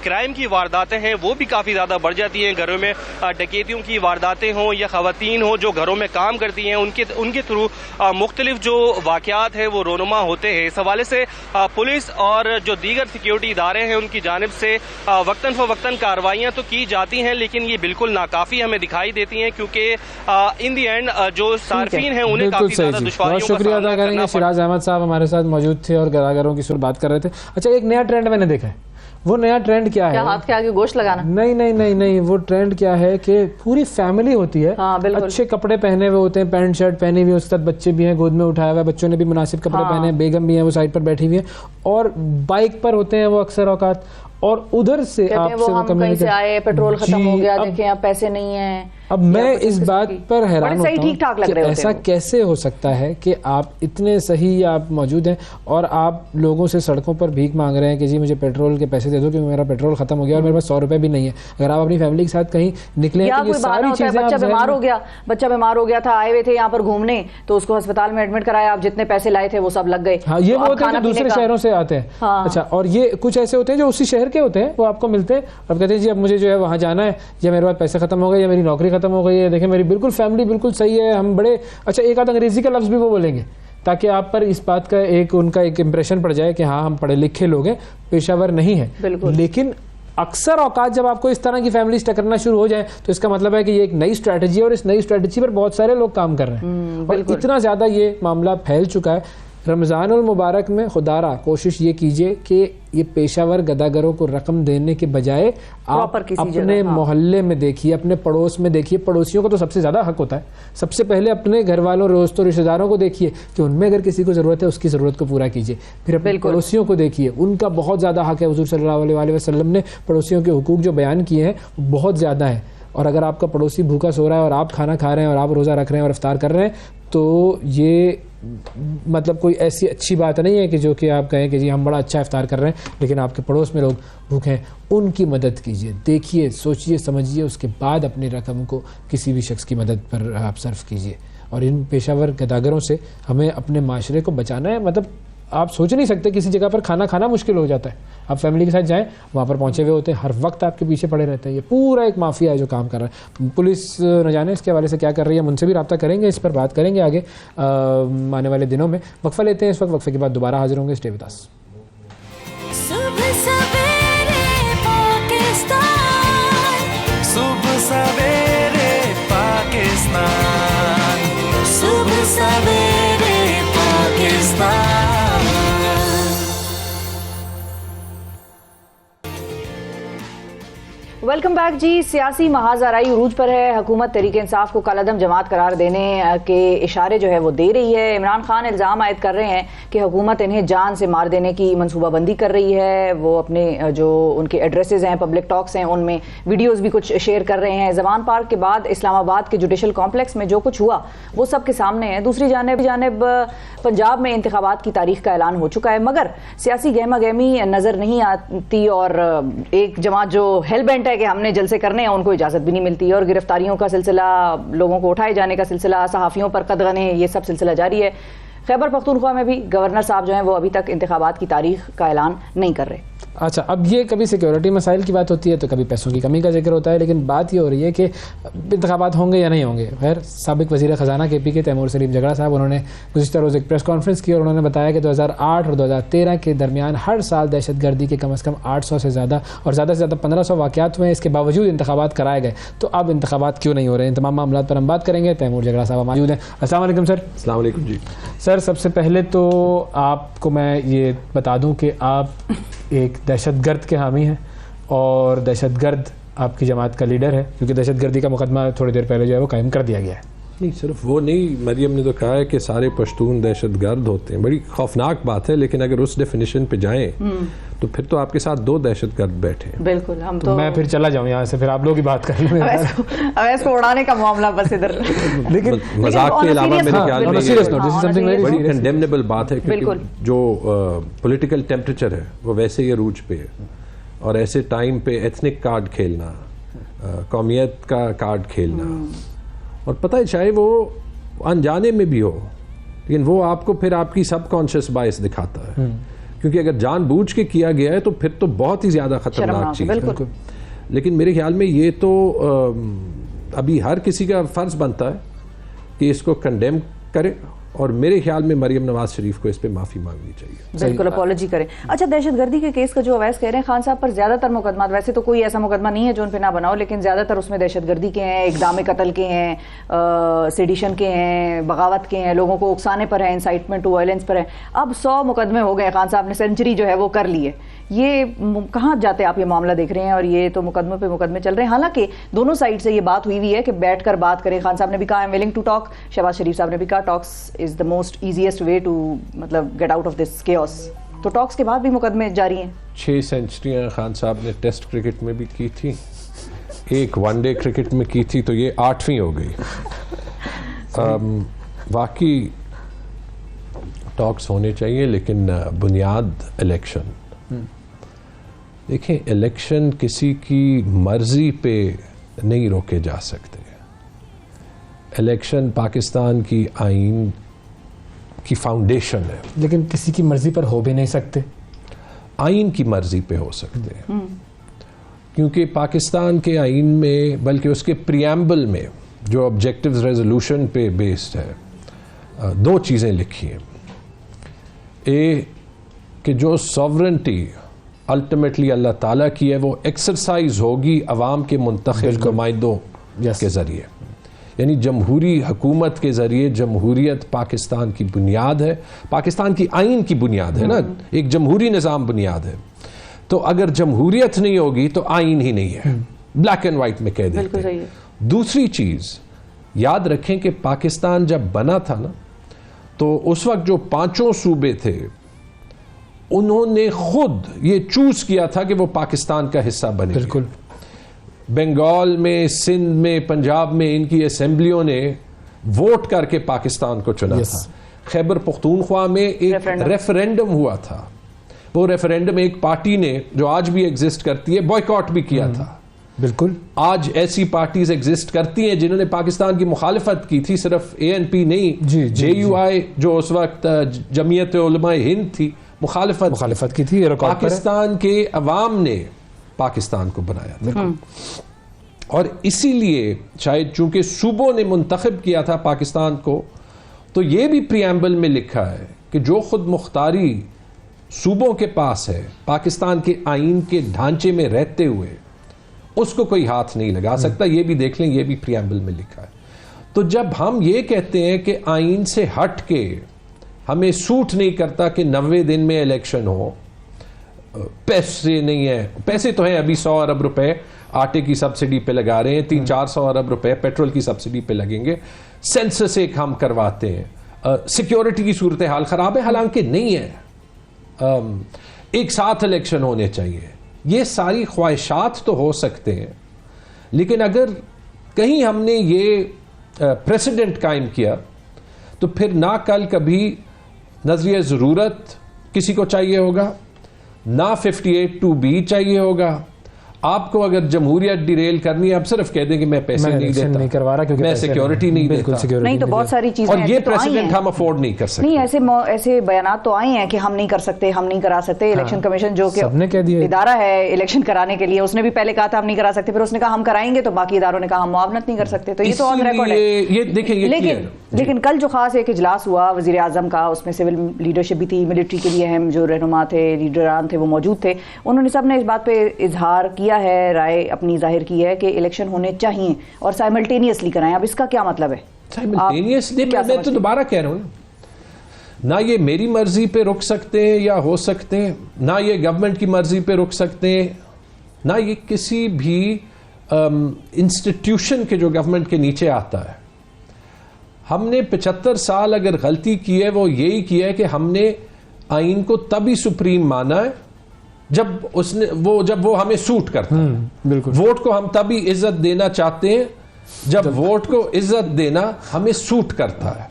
کرائم کی وارداتیں ہیں وہ بھی کافی زیادہ بڑھ جاتی ہیں، گھروں میں ڈکیتیوں کی وارداتیں ہوں یا خواتین ہوں جو گھروں میں کام کرتی ہیں ان کے تھرو مختلف جو واقعات ہیں وہ رونما ہوتے ہیں۔ اس حوالے سے پولیس اور جو دیگر سیکیورٹی ادارے ہیں ان کی جانب سے وقتاً فوقتاً کارروائیاں تو کی جاتی ہیں، لیکن یہ بالکل ناکافی ہمیں دکھائی دیتی ہیں، کیونکہ ان دی اینڈ جو صارفین ہیں انہیں کافی زیادہ دشواریوں کا شکریہ ادا کریں گے۔ شیراز احمد صاحب ہمارے ساتھ موجود تھے اور گداگروں کی بات کر رہے تھے۔ اچھا، ایک نیا ٹرینڈ میں نے دیکھا ہے، وہ نیا ٹرینڈ کیا ہے؟ ہاتھ کے آگے گوشت لگانا؟ نہیں، وہ ٹرینڈ کیا ہے کہ پوری فیملی ہوتی ہے، اچھے کپڑے پہنے ہوئے ہوتے ہیں، پینٹ شرٹ پہنی ہوئی، اس کے ساتھ بچے بھی ہیں گود میں اٹھایا ہوا ہے، بچوں نے بھی مناسب کپڑے پہنے ہیں، بیگم بھی ہیں وہ سائڈ پر بیٹھی ہوئی ہیں، اور بائک پر ہوتے ہیں وہ اکثر اوقات، اور ادھر سے آپ سے وہ کہیں سے آئے، پیٹرول ختم ہو گیا، دیکھیں اب پیسے نہیں ہیں۔ اب میں اس بات پر حیران ہوتا ہوں کہ ایسا کیسے ہو سکتا ہے کہ آپ اتنے صحیح آپ موجود ہیں اور آپ لوگوں سے سڑکوں پر بھیک مانگ رہے ہیں کہ جی مجھے پیٹرول کے پیسے دے دو کہ میرا پیٹرول ختم ہو گیا اور میرے پاس 100 روپے بھی نہیں ہے۔ اگر آپ اپنی فیملی کے ساتھ کہیں نکلے ہیں تو یہ ساری چیزیں، بچہ بیمار ہو گیا تھا، آئے ہوئے تھے یہاں پر گھومنے تو اس کو ہسپتال میں ایڈمٹ کرایا، آپ جتنے پیسے لائے تھے وہ سب لگ گئے۔ ہاں، یہ وہ ہوتے ہیں جو دوسرے شہروں سے آتے ہیں۔ اچھا، اور یہ کچھ ایسے ہوتے ہیں جو اسی شہر کے ہوتے ہیں، وہ آپ کو ملتے ہیں اور کہتے ہیں جی اب مجھے جو ہے وہاں جانا ہے، یا میرے پاس پیسے ختم ہو گئے، یا میری نوکری ختم ہو گئی ہے، دیکھیں میری بالکل فیملی بالکل صحیح ہے، ہم بڑے اچھا ایک آدھ انگریزی کا لفظ بھی وہ بولیں گے تاکہ آپ پر اس بات کا ان کا ایک امپریشن پڑ جائے کہ ہاں ہم پڑھے لکھے لوگ ہیں، پیشہ ور نہیں ہیں۔ لیکن اکثر اوقات جب آپ کو اس طرح کی فیملیز ٹکرنا شروع ہو جائیں تو اس کا مطلب ہے کہ یہ ایک نئی اسٹریٹجی ہے، اور اس نئی اسٹریٹجی پر بہت سارے لوگ کام کر رہے ہیں، اور اتنا زیادہ یہ معاملہ پھیل چکا ہے۔ رمضان المبارک میں خدا را کوشش یہ کیجئے کہ یہ پیشہ ور گداگروں کو رقم دینے کے بجائے آپ اپنے محلے میں دیکھیے، اپنے پڑوس میں دیکھیے، پڑوسیوں کا تو سب سے زیادہ حق ہوتا ہے، سب سے پہلے اپنے گھر والوں دوستوں رشتہ داروں کو دیکھیے کہ ان میں اگر کسی کو ضرورت ہے اس کی ضرورت کو پورا کیجیے، پھر اپنے پڑوسیوں کو دیکھیے، ان کا بہت زیادہ حق ہے۔ حضور صلی اللہ علیہ وسلم نے پڑوسیوں کے حقوق جو بیان کیے ہیں وہ بہت زیادہ ہیں، اور اگر آپ کا پڑوسی بھوکا سو رہا ہے اور آپ کھانا کھا رہے ہیں اور آپ روزہ رکھ رہے ہیں اور افطار کر رہے ہیں تو یہ مطلب کوئی ایسی اچھی بات نہیں ہے کہ جو کہ آپ کہیں کہ جی ہم بڑا اچھا افطار کر رہے ہیں لیکن آپ کے پڑوس میں لوگ بھوکے ہیں، ان کی مدد کیجیے، دیکھیے، سوچیے، سمجھیے، اس کے بعد اپنی رقم کو کسی بھی شخص کی مدد پر آپ صرف کیجیے۔ اور ان پیشہ ور گداگروں سے ہمیں اپنے معاشرے کو بچانا ہے۔ مطلب آپ سوچ نہیں سکتے کسی جگہ پر کھانا کھانا مشکل ہو جاتا ہے، آپ فیملی کے ساتھ جائیں وہاں پر پہنچے ہوئے ہوتے ہیں، ہر وقت آپ کے پیچھے پڑے رہتے ہیں، یہ پورا ایک مافیا ہے جو کام کر رہا ہے۔ پولیس نہ جانے اس کے حوالے سے کیا کر رہی ہے، ہم ان سے بھی رابطہ کریں گے، اس پر بات کریں گے آگے آنے والے دنوں میں۔ وقفہ لیتے ہیں اس وقت، وقفے کے بعد دوبارہ حاضر ہوں گے، اسٹے وتھ اس۔ صبح سویرے پاکستان، صبح سویرے پاکستان، صبح سویرے پاکستان۔ ویلکم بیک جی. سیاسی محاذ آرائی عروج پر ہے. حکومت تحریک انصاف کو کالعدم جماعت قرار دینے کے اشارے جو ہے وہ دے رہی ہے. عمران خان الزام عائد کر رہے ہیں کہ حکومت انہیں جان سے مار دینے کی منصوبہ بندی کر رہی ہے. وہ اپنے جو ان کے ایڈریسز ہیں, پبلک ٹاکس ہیں, ان میں ویڈیوز بھی کچھ شیئر کر رہے ہیں. زمان پارک کے بعد اسلام آباد کے جوڈیشل کمپلیکس میں جو کچھ ہوا وہ سب کے سامنے ہے. دوسری جانب پنجاب میں انتخابات کی تاریخ کا اعلان ہو چکا ہے, مگر سیاسی گہما گہمی نظر نہیں آتی اور ایک جماعت جو ہیل بینٹ ہے کہ ہم نے جلسے کرنے ہیں ان کو اجازت بھی نہیں ملتی, اور گرفتاریوں کا سلسلہ, لوگوں کو اٹھائے جانے کا سلسلہ, صحافیوں پر قدغنیں, یہ سب سلسلہ جاری ہے. خیبر پختونخوا میں بھی گورنر صاحب جو ہیں وہ ابھی تک انتخابات کی تاریخ کا اعلان نہیں کر رہے. اچھا, اب یہ کبھی سیکیورٹی مسائل کی بات ہوتی ہے تو کبھی پیسوں کی کمی کا ذکر ہوتا ہے, لیکن بات یہ ہو رہی ہے کہ انتخابات ہوں گے یا نہیں ہوں گے. خیر, سابق وزیر خزانہ کے پی کے تیمور سلیم جگڑا صاحب, انہوں نے گزشتہ روز ایک پریس کانفرنس کی اور انہوں نے بتایا کہ 2008 اور 2013 کے درمیان ہر سال دہشت گردی کے کم از کم 800 سے زیادہ اور زیادہ سے زیادہ 1500 واقعات ہوئے. اس کے باوجود انتخابات کرائے گئے, تو اب انتخابات کیوں نہیں ہو رہے ہیں؟ ان تمام معاملات پر ہم بات کریں گے. تیمور جگڑا صاحب موجود ہیں. السلام علیکم سر. السلام علیکم جی. سر, سب سے پہلے تو آپ کو میں یہ بتا دوں کہ آپ ایک دہشت گرد کے حامی ہیں اور دہشت گرد آپ کی جماعت کا لیڈر ہے, کیونکہ دہشت گردی کا مقدمہ تھوڑی دیر پہلے جو ہے وہ قائم کر دیا گیا ہے. نہیں, صرف وہ نہیں, مریم نے تو کہا ہے کہ سارے پشتون دہشت گرد ہوتے ہیں. بڑی خوفناک بات ہے, لیکن اگر اس ڈیفینیشن پہ جائیں تو پھر تو آپ کے ساتھ 2 دہشت گرد بیٹھے ہیں. بالکل, ہم تو میں پھر چلا جاؤں یہاں سے, پھر آپ لوگ ہی بات کر لیں. اویس کو اڑانے کا معاملہ بس ادھر, لیکن مذاق کے علاوہ میرے خیال میں یہ بڑی کنڈیمنیبل بات ہے, کیونکہ جو پولیٹیکل ٹیمپریچر ہے وہ ویسے ہی عروج پہ ہے, اور ایسے ٹائم پہ ایتھنک کارڈ کھیلنا, قومیت کا کارڈ کھیلنا, اور پتہ ہے چاہے وہ انجانے میں بھی ہو, لیکن وہ آپ کو پھر آپ کی سب کانشیس بائس دکھاتا ہے, کیونکہ اگر جان بوجھ کے کیا گیا ہے تو پھر تو بہت ہی زیادہ خطرناک چیز ہے. لیکن میرے خیال میں یہ تو ابھی ہر کسی کا فرض بنتا ہے کہ اس کو کنڈیم کرے, اور میرے خیال میں مریم نواز شریف کو اس پہ معافی مانگنی چاہیے. بالکل, اپالوجی کریں. اچھا, دہشت گردی کے کیس کا جو اویس کہہ رہے ہیں خان صاحب پر زیادہ تر مقدمات, ویسے تو کوئی ایسا مقدمہ نہیں ہے جو ان پہ نہ بناؤ, لیکن زیادہ تر اس میں دہشت گردی کے ہیں, اقدام قتل کے ہیں, سیڈیشن کے ہیں, بغاوت کے ہیں, لوگوں کو اکسانے پر ہیں, انسائٹمنٹ ٹو وائلنس پر ہیں. اب 100 مقدمے ہو گئے, خان صاحب نے سینچری جو ہے وہ کر لی ہے. یہ کہاں جاتے آپ یہ معاملہ دیکھ رہے ہیں؟ اور یہ تو مقدمے پہ مقدمے چل رہے ہیں, حالانکہ دونوں سائڈ سے یہ بات ہوئی ہوئی ہے کہ بیٹھ کر بات کریں. خان صاحب نے بھی کہا I'm willing to talk, Shahbaz شریف صاحب نے بھی کہا talks is the most easiest way to مطلب get out of this chaos. تو ٹاکس کے بعد بھی مقدمے جاری ہیں. 6 سینچریاں خان صاحب نے ٹیسٹ کرکٹ میں بھی کی تھی, ایک ون ڈے کرکٹ میں کی تھی, تو یہ 8ویں ہو گئی. واقعی ٹاکس ہونے چاہیے, لیکن بنیاد الیکشن. دیکھیں, الیکشن کسی کی مرضی پہ نہیں روکے جا سکتے. الیکشن پاکستان کی آئین کی فاؤنڈیشن ہے, لیکن کسی کی مرضی پر ہو بھی نہیں سکتے. آئین کی مرضی پہ ہو سکتے ہیں, کیونکہ پاکستان کے آئین میں, بلکہ اس کے پریامبل میں جو آبجیکٹیوز ریزولوشن پہ بیسڈ ہے, 2 چیزیں لکھی ہیں. کہ جو سوورنٹی الٹیمیٹلی اللہ تعالیٰ کی ہے وہ ایکسرسائز ہوگی عوام کے منتخب نمائندوں کے ذریعے, یعنی جمہوری حکومت کے ذریعے. جمہوریت پاکستان کی بنیاد ہے, پاکستان کی آئین کی بنیاد ہے نا, ایک جمہوری نظام بنیاد ہے. تو اگر جمہوریت نہیں ہوگی تو آئین ہی نہیں ہے, بلیک اینڈ وائٹ میں کہہ دیتے ہیں. دوسری چیز یاد رکھیں کہ پاکستان جب بنا تھا نا, تو اس وقت جو 5 صوبے تھے انہوں نے خود یہ چوز کیا تھا کہ وہ پاکستان کا حصہ بنے. بالکل, بنگال میں, سندھ میں, پنجاب میں ان کی اسمبلیوں نے ووٹ کر کے پاکستان کو چنا تھا. خیبر پختونخوا میں ایک ریفرینڈم ہوا تھا, وہ ریفرینڈم ایک پارٹی نے جو آج بھی ایگزسٹ کرتی ہے بوائیکاٹ بھی کیا تھا. بالکل, آج ایسی پارٹیز ایگزسٹ کرتی ہیں جنہوں نے پاکستان کی مخالفت کی تھی, صرف ANP نہیں, JUI جو اس وقت جمعیت علماء ہند تھی, مخالفت کی تھی. پاکستان کے عوام نے پاکستان کو بنایا. اور اسی لیے شاید چونکہ صوبوں نے منتخب کیا تھا پاکستان کو, تو یہ بھی پریامبل میں لکھا ہے کہ جو خود مختاری صوبوں کے پاس ہے پاکستان کے آئین کے ڈھانچے میں رہتے ہوئے, اس کو کوئی ہاتھ نہیں لگا سکتا. یہ بھی دیکھ لیں, یہ بھی پریامبل میں لکھا ہے. تو جب ہم یہ کہتے ہیں کہ آئین سے ہٹ کے ہمیں سوٹ نہیں کرتا کہ 90 دن میں الیکشن ہو, پیسے نہیں ہے. پیسے تو ہیں, ابھی 100 ارب روپے آٹے کی سبسڈی پہ لگا رہے ہیں, 300-400 ارب روپے پیٹرول کی سبسڈی پہ لگیں گے. سینسس ایک ہم کرواتے ہیں. سیکیورٹی کی صورتحال خراب ہے, حالانکہ نہیں ہے. ایک ساتھ الیکشن ہونے چاہیے. یہ ساری خواہشات تو ہو سکتے ہیں, لیکن اگر کہیں ہم نے یہ پریسیڈنٹ قائم کیا تو پھر نہ کل کبھی نظریہ ضرورت کسی کو چاہیے ہوگا, نہ 58(2)B چاہیے ہوگا. آپ کو اگر جمہوریت ڈیریل کرنی ہے, آپ صرف کہہ دیں کہ میں پیسے نہیں دیتا, نہیں کروا رہا کیونکہ میں سیکیورٹی نہیں دیتا. نہیں تو بہت ساری چیزیں, اور یہ پریسیڈنٹ ہم افورڈ نہیں کر سکتے. نہیں, ایسے بیانات تو آئے ہیں کہ ہم نہیں کر سکتے, ہم نہیں کرا سکتے. الیکشن کمیشن جو کہ ادارہ ہے الیکشن کرانے کے لیے, اس نے بھی پہلے کہا تھا ہم نہیں کرا سکتے, پھر اس نے کہا ہم کرائیں گے, تو باقی اداروں نے کہا ہم معاونت نہیں کر سکتے. تو یہ تو آن ریکارڈ ہے. لیکن کل جو خاص ایک اجلاس ہوا وزیر اعظم کا, اس میں سول لیڈرشپ بھی تھی, ملٹری کے لیے اہم جو رہنما تھے, لیڈران تھے, وہ موجود تھے. انہوں نے سب نے اس بات پہ اظہار کیا ہے, رائے اپنی ظاہر کی ہے کہ الیکشن ہونے چاہیے اور سائملٹینیسلی کرائیں. اب اس کا کیا مطلب ہے؟ سائملٹینیسلی میں تو دوبارہ کہہ رہا ہوں, نہ یہ میری مرضی پہ رک سکتے ہیں یا ہو سکتے ہیں, نہ یہ گورنمنٹ کی مرضی پہ رک سکتے ہیں, نہ یہ کسی بھی انسٹیٹیوشن کے جو گورنمنٹ کے نیچے آتا ہے. ہم نے 75 سال اگر غلطی کی ہے وہ یہی کی ہے کہ ہم نے آئین کو تبھی سپریم مانا ہے جب وہ ہمیں سوٹ کرتا ہے. بالکل. ووٹ کو ہم تبھی عزت دینا چاہتے ہیں جب ووٹ کو عزت دینا ہمیں سوٹ کرتا ہے.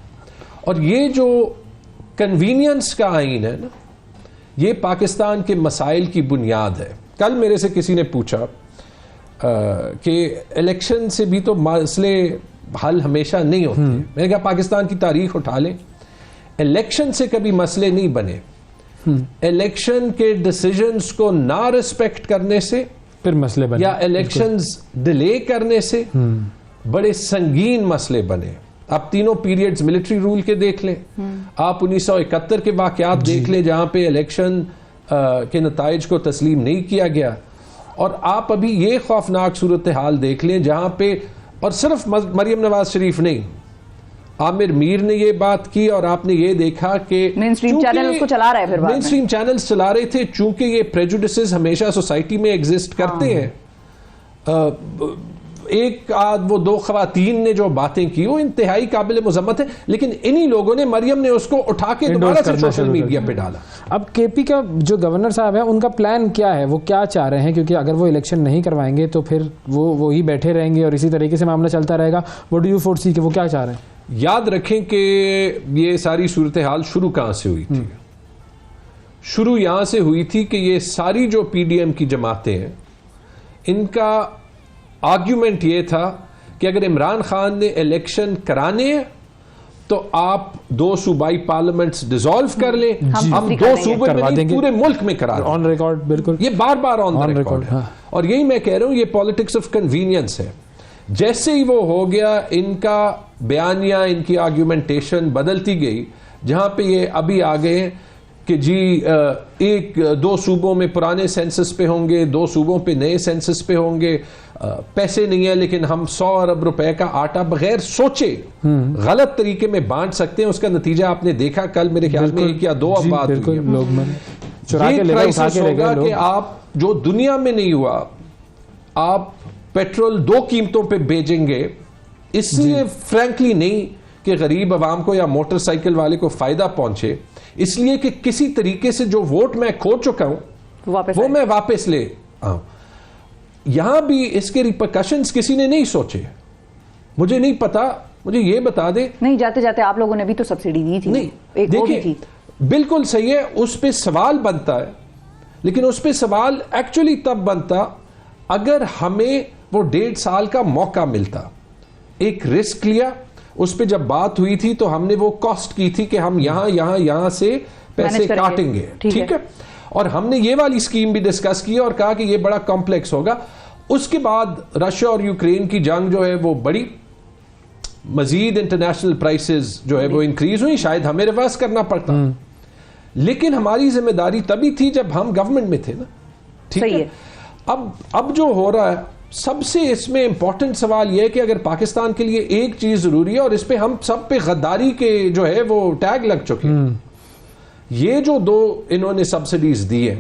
اور یہ جو کنوینئنس کا آئین ہے نا, یہ پاکستان کے مسائل کی بنیاد ہے. کل میرے سے کسی نے پوچھا کہ الیکشن سے بھی تو مسئلے حل ہمیشہ نہیں ہوتے. میں نے کہا پاکستان کی تاریخ اٹھا لیں, الیکشن سے کبھی مسئلے نہیں بنے. الیکشن کے ڈیسیجنز کو نہ ریسپیکٹ کرنے سے پھر مسئلے بنے, یا الیکشنز ڈیلے کرنے سے بڑے سنگین مسئلے بنے. آپ تینوں پیریڈز ملٹری رول کے دیکھ لیں, آپ 1971 کے واقعات دیکھ لیں جہاں پہ الیکشن کے نتائج کو تسلیم نہیں کیا گیا, اور آپ ابھی یہ خوفناک صورتحال دیکھ لیں جہاں پہ, اور صرف مریم نواز شریف نہیں, عامر میر نے یہ بات کی, اور آپ نے یہ دیکھا کہ مین سٹریم چینل اس کو چلا رہا ہے, پھر مین سٹریم چینلز چلا رہے تھے, چونکہ یہ پریجوڈسز ہمیشہ سوسائٹی میں ایگزسٹ کرتے ہیں. ایک وہ دو خواتین نے جو باتیں کی وہ انتہائی قابل مذمت ہے, لیکن انہی لوگوں نے, مریم نے اس کو اٹھا کے دوبارہ سے سوشل میڈیا پہ ڈالا. اب کے پی کا جو گورنر صاحب ہے ان کا پلان کیا ہے, وہ کیا چاہ رہے ہیں؟ کیونکہ اگر وہ الیکشن نہیں کروائیں گے تو پھر وہی بیٹھے رہیں گے اور اسی طریقے سے معاملہ چلتا رہے گا. وٹ ڈو یو فور سی کہ وہ کیا چاہ رہے ہیں؟ یاد رکھیں کہ یہ ساری صورتحال شروع کہاں سے ہوئی تھی؟ شروع یہاں سے ہوئی تھی کہ یہ ساری جو پی ڈی ایم کی جماعتیں ہیں, ان کا آرگیومنٹ یہ تھا کہ اگر عمران خان نے الیکشن کرانے ہیں تو آپ 2 صوبائی پارلیمنٹس ڈیزالو کر لیں, ہم 2 صوبے میں نہیں پورے ملک میں کرا دیں. آن ریکارڈ, بالکل, یہ بار بار آن ریکارڈ ہے. اور یہی میں کہہ رہا ہوں, یہ پالیٹکس آف کنوینئنس ہے. جیسے ہی وہ ہو گیا, ان کا بیانیہ, ان کی آرگیومنٹیشن بدلتی گئی, جہاں پہ یہ ابھی آ گئے کہ جی 2 صوبوں میں پرانے سینسس پہ ہوں گے, 2 صوبوں پہ نئے سینسس پہ ہوں گے, پیسے نہیں ہے لیکن ہم 100 ارب روپے کا آٹا بغیر سوچے غلط طریقے میں بانٹ سکتے ہیں. اس کا نتیجہ آپ نے دیکھا کل, میرے خیال میں 1 یا 2 افراد ہوئی. یہ کرائسس ہوگا کہ آپ جو دنیا میں نہیں ہوا, آپ پیٹرول 2 قیمتوں پہ بیچیں گے, اس لیے فرینکلی نہیں کہ غریب عوام کو یا موٹر سائیکل والے کو فائدہ پہنچے, اس لیے کہ کسی طریقے سے جو ووٹ میں کھو چکا ہوں وہ میں واپس لے آؤں. یہاں بھی اس کے ریپرکشنز کسی نے نہیں سوچے. مجھے نہیں پتا, مجھے یہ بتا دے. نہیں, جاتے جاتے آپ لوگوں نے بھی تو سبسڈی دی تھی. نہیں, دیکھیں, بالکل صحیح ہے, اس پہ سوال بنتا ہے, لیکن اس پہ سوال ایکچولی تب بنتا اگر ہمیں وہ 1.5 سال کا موقع ملتا. ایک رسک لیا, اس پہ جب بات ہوئی تھی تو ہم نے وہ کاسٹ کی تھی کہ ہم یہاں سے پیسے کاٹیں گے, ٹھیک ہے, اور ہم نے یہ والی اسکیم بھی ڈسکس کی اور کہا کہ یہ بڑا کمپلیکس ہوگا. اس کے بعد رشیا اور یوکرین کی جنگ جو ہے وہ بڑی, مزید انٹرنیشنل پرائسز جو ہے وہ انکریز ہوئی, شاید ہمیں ریورس کرنا پڑتا, لیکن ہماری ذمہ داری تبھی تھی جب ہم گورنمنٹ میں تھے نا, ٹھیک ہے. اب جو ہو رہا ہے, سب سے اس میں امپورٹنٹ سوال یہ ہے کہ اگر پاکستان کے لیے ایک چیز ضروری ہے, اور اس پہ ہم سب پہ غداری کے جو ہے وہ ٹیگ لگ چکے ہیں, یہ جو 2 انہوں نے سبسڈیز دی ہیں,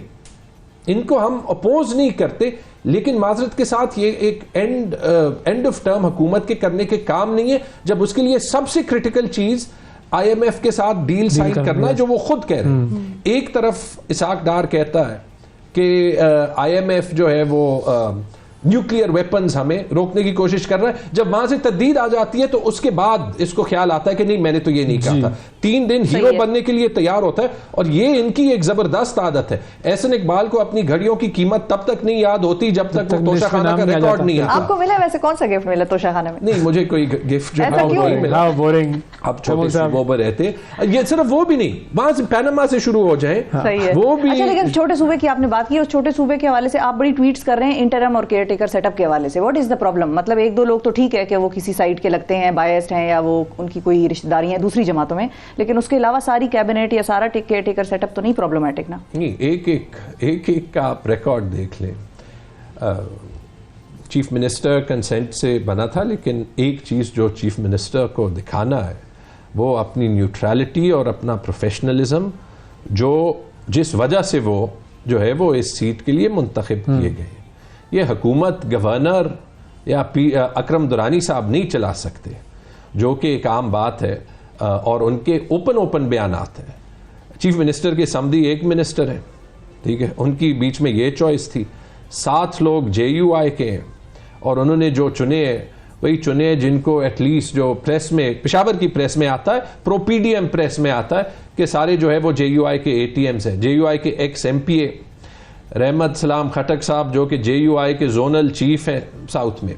ان کو ہم اپوز نہیں کرتے، لیکن معذرت کے ساتھ یہ ایک اینڈ آف ٹرم حکومت کے کرنے کے کام نہیں ہے، جب اس کے لیے سب سے کرٹیکل چیز آئی ایم ایف کے ساتھ ڈیل سائن کرنا، جو وہ خود کہہ رہے ہیں. ایک طرف اسحاق ڈار کہتا ہے کہ آئی ایم ایف جو ہے وہ نیوکلیئر ویپنز ہمیں روکنے کی کوشش کر رہا ہے، جب وہاں سے تردید آ جاتی ہے تو اس کے بعد اس کو خیال آتا ہے کہ نہیں میں نے تو یہ نہیں کہا تھا. 3 دن ہیرو بننے کے لیے تیار ہوتا ہے، اور یہ ان کی ایک زبردست عادت ہے. احسن اقبال کو اپنی گھڑیوں کی قیمت تب تک نہیں یاد ہوتی جب تک وہ توشہ خانہ کا ریکارڈ نہیں آتا. آپ کو ملا ویسے کون سا گفٹ ملا توشہ خانے میں؟ نہیں مجھے کوئی گفٹ جو نہیں ملا. اب چھوٹے سے وہ رہتے، یہ صرف وہ بھی نہیں، وہاں سے پیناما سے شروع ہو جائیں وہ بھی. اچھا لیکن چھوٹے صوبے کی آپ نے بات کی، اس چھوٹے صوبے کے حوالے سے آپ بڑی ٹویٹس کر رہے ہیں انٹرم اور کیئر ٹیکر سیٹ اپ کے حوالے سے. What is the problem? مطلب 1-2 لوگ تو ٹھیک ہے کہ وہ کسی سائڈ کے لگتے ہیں، بائسڈ ہیں، یا وہ ان کی کوئی رشتہ داری ہیں دوسری جماعتوں میں، لیکن اس کے علاوہ ساری کیبنٹ یا سارا کیئر ٹیکر سیٹ اپ تو نہیں پرابلمٹک نا؟ نہیں، ایک کا آپ ریکارڈ دیکھ لیں. چیف منسٹر کنسنٹ سے بنا تھا، لیکن ایک چیز جو چیف منسٹر کو دکھانا ہے وہ اپنی نیوٹرالٹی اور اپنا پروفیشنلزم، جس وجہ سے وہ جو ہے وہ اس سیٹ کے لیے منتخب کیے گئے. یہ حکومت گورنر یا اکرم درانی صاحب نہیں چلا سکتے، جو کہ ایک عام بات ہے، اور ان کے اوپن بیانات ہیں. چیف منسٹر کے سمدھی ایک منسٹر ہیں، ٹھیک ہے، ان کی بیچ میں یہ چوائس تھی. 7 لوگ JUI کے ہیں، اور انہوں نے جو چنے ہیں وہی چنے جن کو ایٹ لیسٹ جو پریس میں، پشاور کی پریس میں آتا ہے، پرو PDM پریس میں آتا ہے کہ سارے جو ہے وہ JUI کے ATMs ہیں. JUI کے ایکس MPA رحمت سلام خٹک صاحب، جو کہ JUI کے زونل چیف ہیں ساؤتھ میں،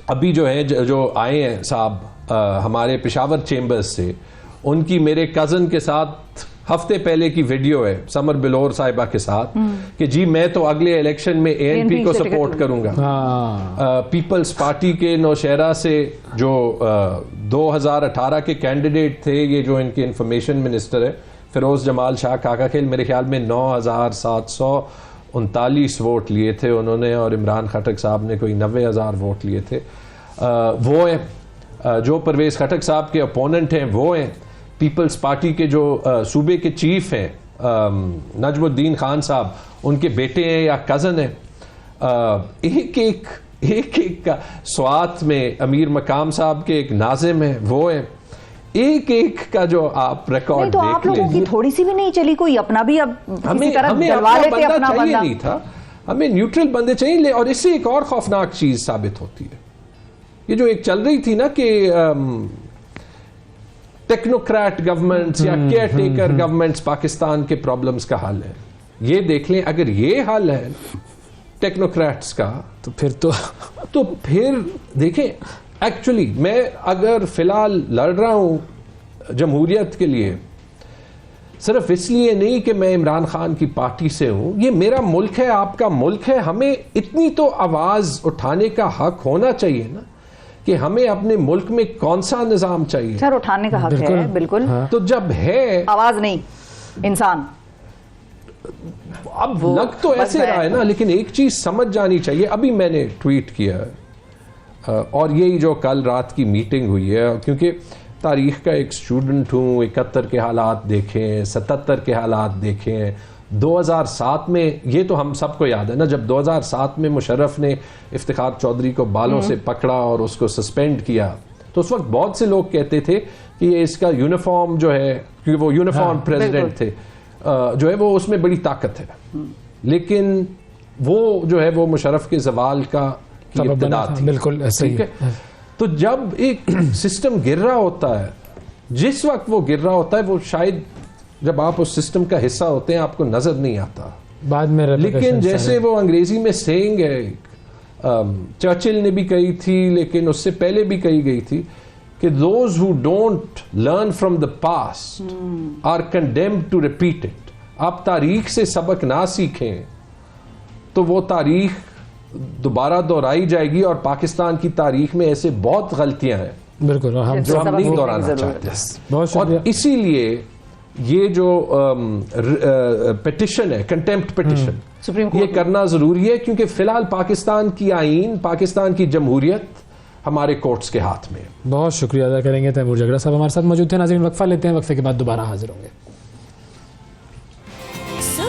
ابھی جو ہے جو آئے ہیں صاحب ہمارے پشاور چیمبرز سے، ان کی میرے کزن کے ساتھ ہفتے پہلے کی ویڈیو ہے سمر بلور صاحبہ کے ساتھ کہ جی میں تو اگلے الیکشن میں ANP کو سپورٹ کروں گا. پیپلز پارٹی کے نوشہرہ سے جو 2018 کے کینڈیڈیٹ تھے، یہ جو ان کے انفارمیشن منسٹر ہے فیروز جمال شاہ کاکا کھیل، میرے خیال میں 9,739 ووٹ لیے تھے انہوں نے، اور عمران خٹک صاحب نے کوئی 90,000 ووٹ لیے تھے. وہ ہیں جو پرویز خٹک صاحب کے اپوننٹ ہیں، وہ ہیں پیپلز پارٹی کے جو صوبے کے چیف ہیں نجم الدین خان صاحب، ان کے بیٹے ہیں یا کزن ہیں. ایک کا سوات میں امیر مقام صاحب کے ایک ناظم ہیں، وہ ہیں. ایک کا جو آپ ریکارڈ تو آپ لوگوں کی تھوڑی سی بھی نہیں چلی کوئی اپنا بھی؟ اب ہمیں اپنا چاہیے نہیں تھا، ہمیں نیوٹرل بندے چاہیے. اور اس سے ایک اور خوفناک چیز ثابت ہوتی ہے، یہ جو ایک چل رہی تھی نا کہ ٹیکنوکریٹ گورنمنٹس یا کیئر ٹیکر گورنمنٹس پاکستان کے پرابلمز کا حل ہے. یہ دیکھ لیں، اگر یہ حل ہے ٹیکنوکریٹس کا تو پھر دیکھیں ایکچولی میں اگر فی الحال لڑ رہا ہوں جمہوریت کے لیے صرف اس لیے نہیں کہ میں عمران خان کی پارٹی سے ہوں، یہ میرا ملک ہے، آپ کا ملک ہے. ہمیں اتنی تو آواز اٹھانے کا حق ہونا چاہیے نا کہ ہمیں اپنے ملک میں کون سا نظام چاہیے. سر اٹھانے کا حق ہے بالکل، تو جب ہے آواز نہیں انسان. اب لگ تو ایسے رہا ہے نا، لیکن ایک چیز سمجھ جانی چاہیے. ابھی میں نے ٹویٹ کیا اور یہی جو کل رات کی میٹنگ ہوئی ہے، کیونکہ تاریخ کا ایک اسٹوڈنٹ ہوں، 71 کے حالات دیکھیں، 77 کے حالات دیکھیں، 2007 میں یہ تو ہم سب کو یاد ہے نا، جب 2007 میں مشرف نے افتخار چودھری کو بالوں سے پکڑا اور اس کو سسپینڈ کیا، تو اس وقت بہت سے لوگ کہتے تھے کہ یہ اس کا یونیفارم جو ہے، کیونکہ وہ یونیفارم پریزیڈنٹ تھے، جو ہے وہ اس میں بڑی طاقت ہے. لیکن وہ جو ہے وہ مشرف کے زوال کا ابتدا تھی. بالکل ٹھیک ہے. تو جب ایک سسٹم گر رہا ہوتا ہے، جس وقت وہ گر رہا ہوتا ہے، وہ شاید جب آپ اس سسٹم کا حصہ ہوتے ہیں آپ کو نظر نہیں آتا بعد میں. لیکن جیسے وہ انگریزی میں سینگ ہے، چرچل نے بھی کہی تھی لیکن اس سے پہلے بھی کہی گئی تھی کہ those who don't learn from the past are condemned to repeat it. آپ تاریخ سے سبق نہ سیکھیں تو وہ تاریخ دوبارہ دہرائی جائے گی، اور پاکستان کی تاریخ میں ایسے بہت غلطیاں ہیں بالکل جو ہم نہیں دہرانا چاہتے. اور اسی لیے یہ جو پیٹیشن ہے، کنٹیمپٹ پیٹیشن، یہ کرنا ضروری ہے، کیونکہ فی الحال پاکستان کی آئین، پاکستان کی جمہوریت ہمارے کورٹس کے ہاتھ میں. بہت شکریہ ادا کریں گے تیمور جگڑا صاحب ہمارے ساتھ موجود تھے. ناظرین وقفہ لیتے ہیں، وقفے کے بعد دوبارہ حاضر ہوں گے.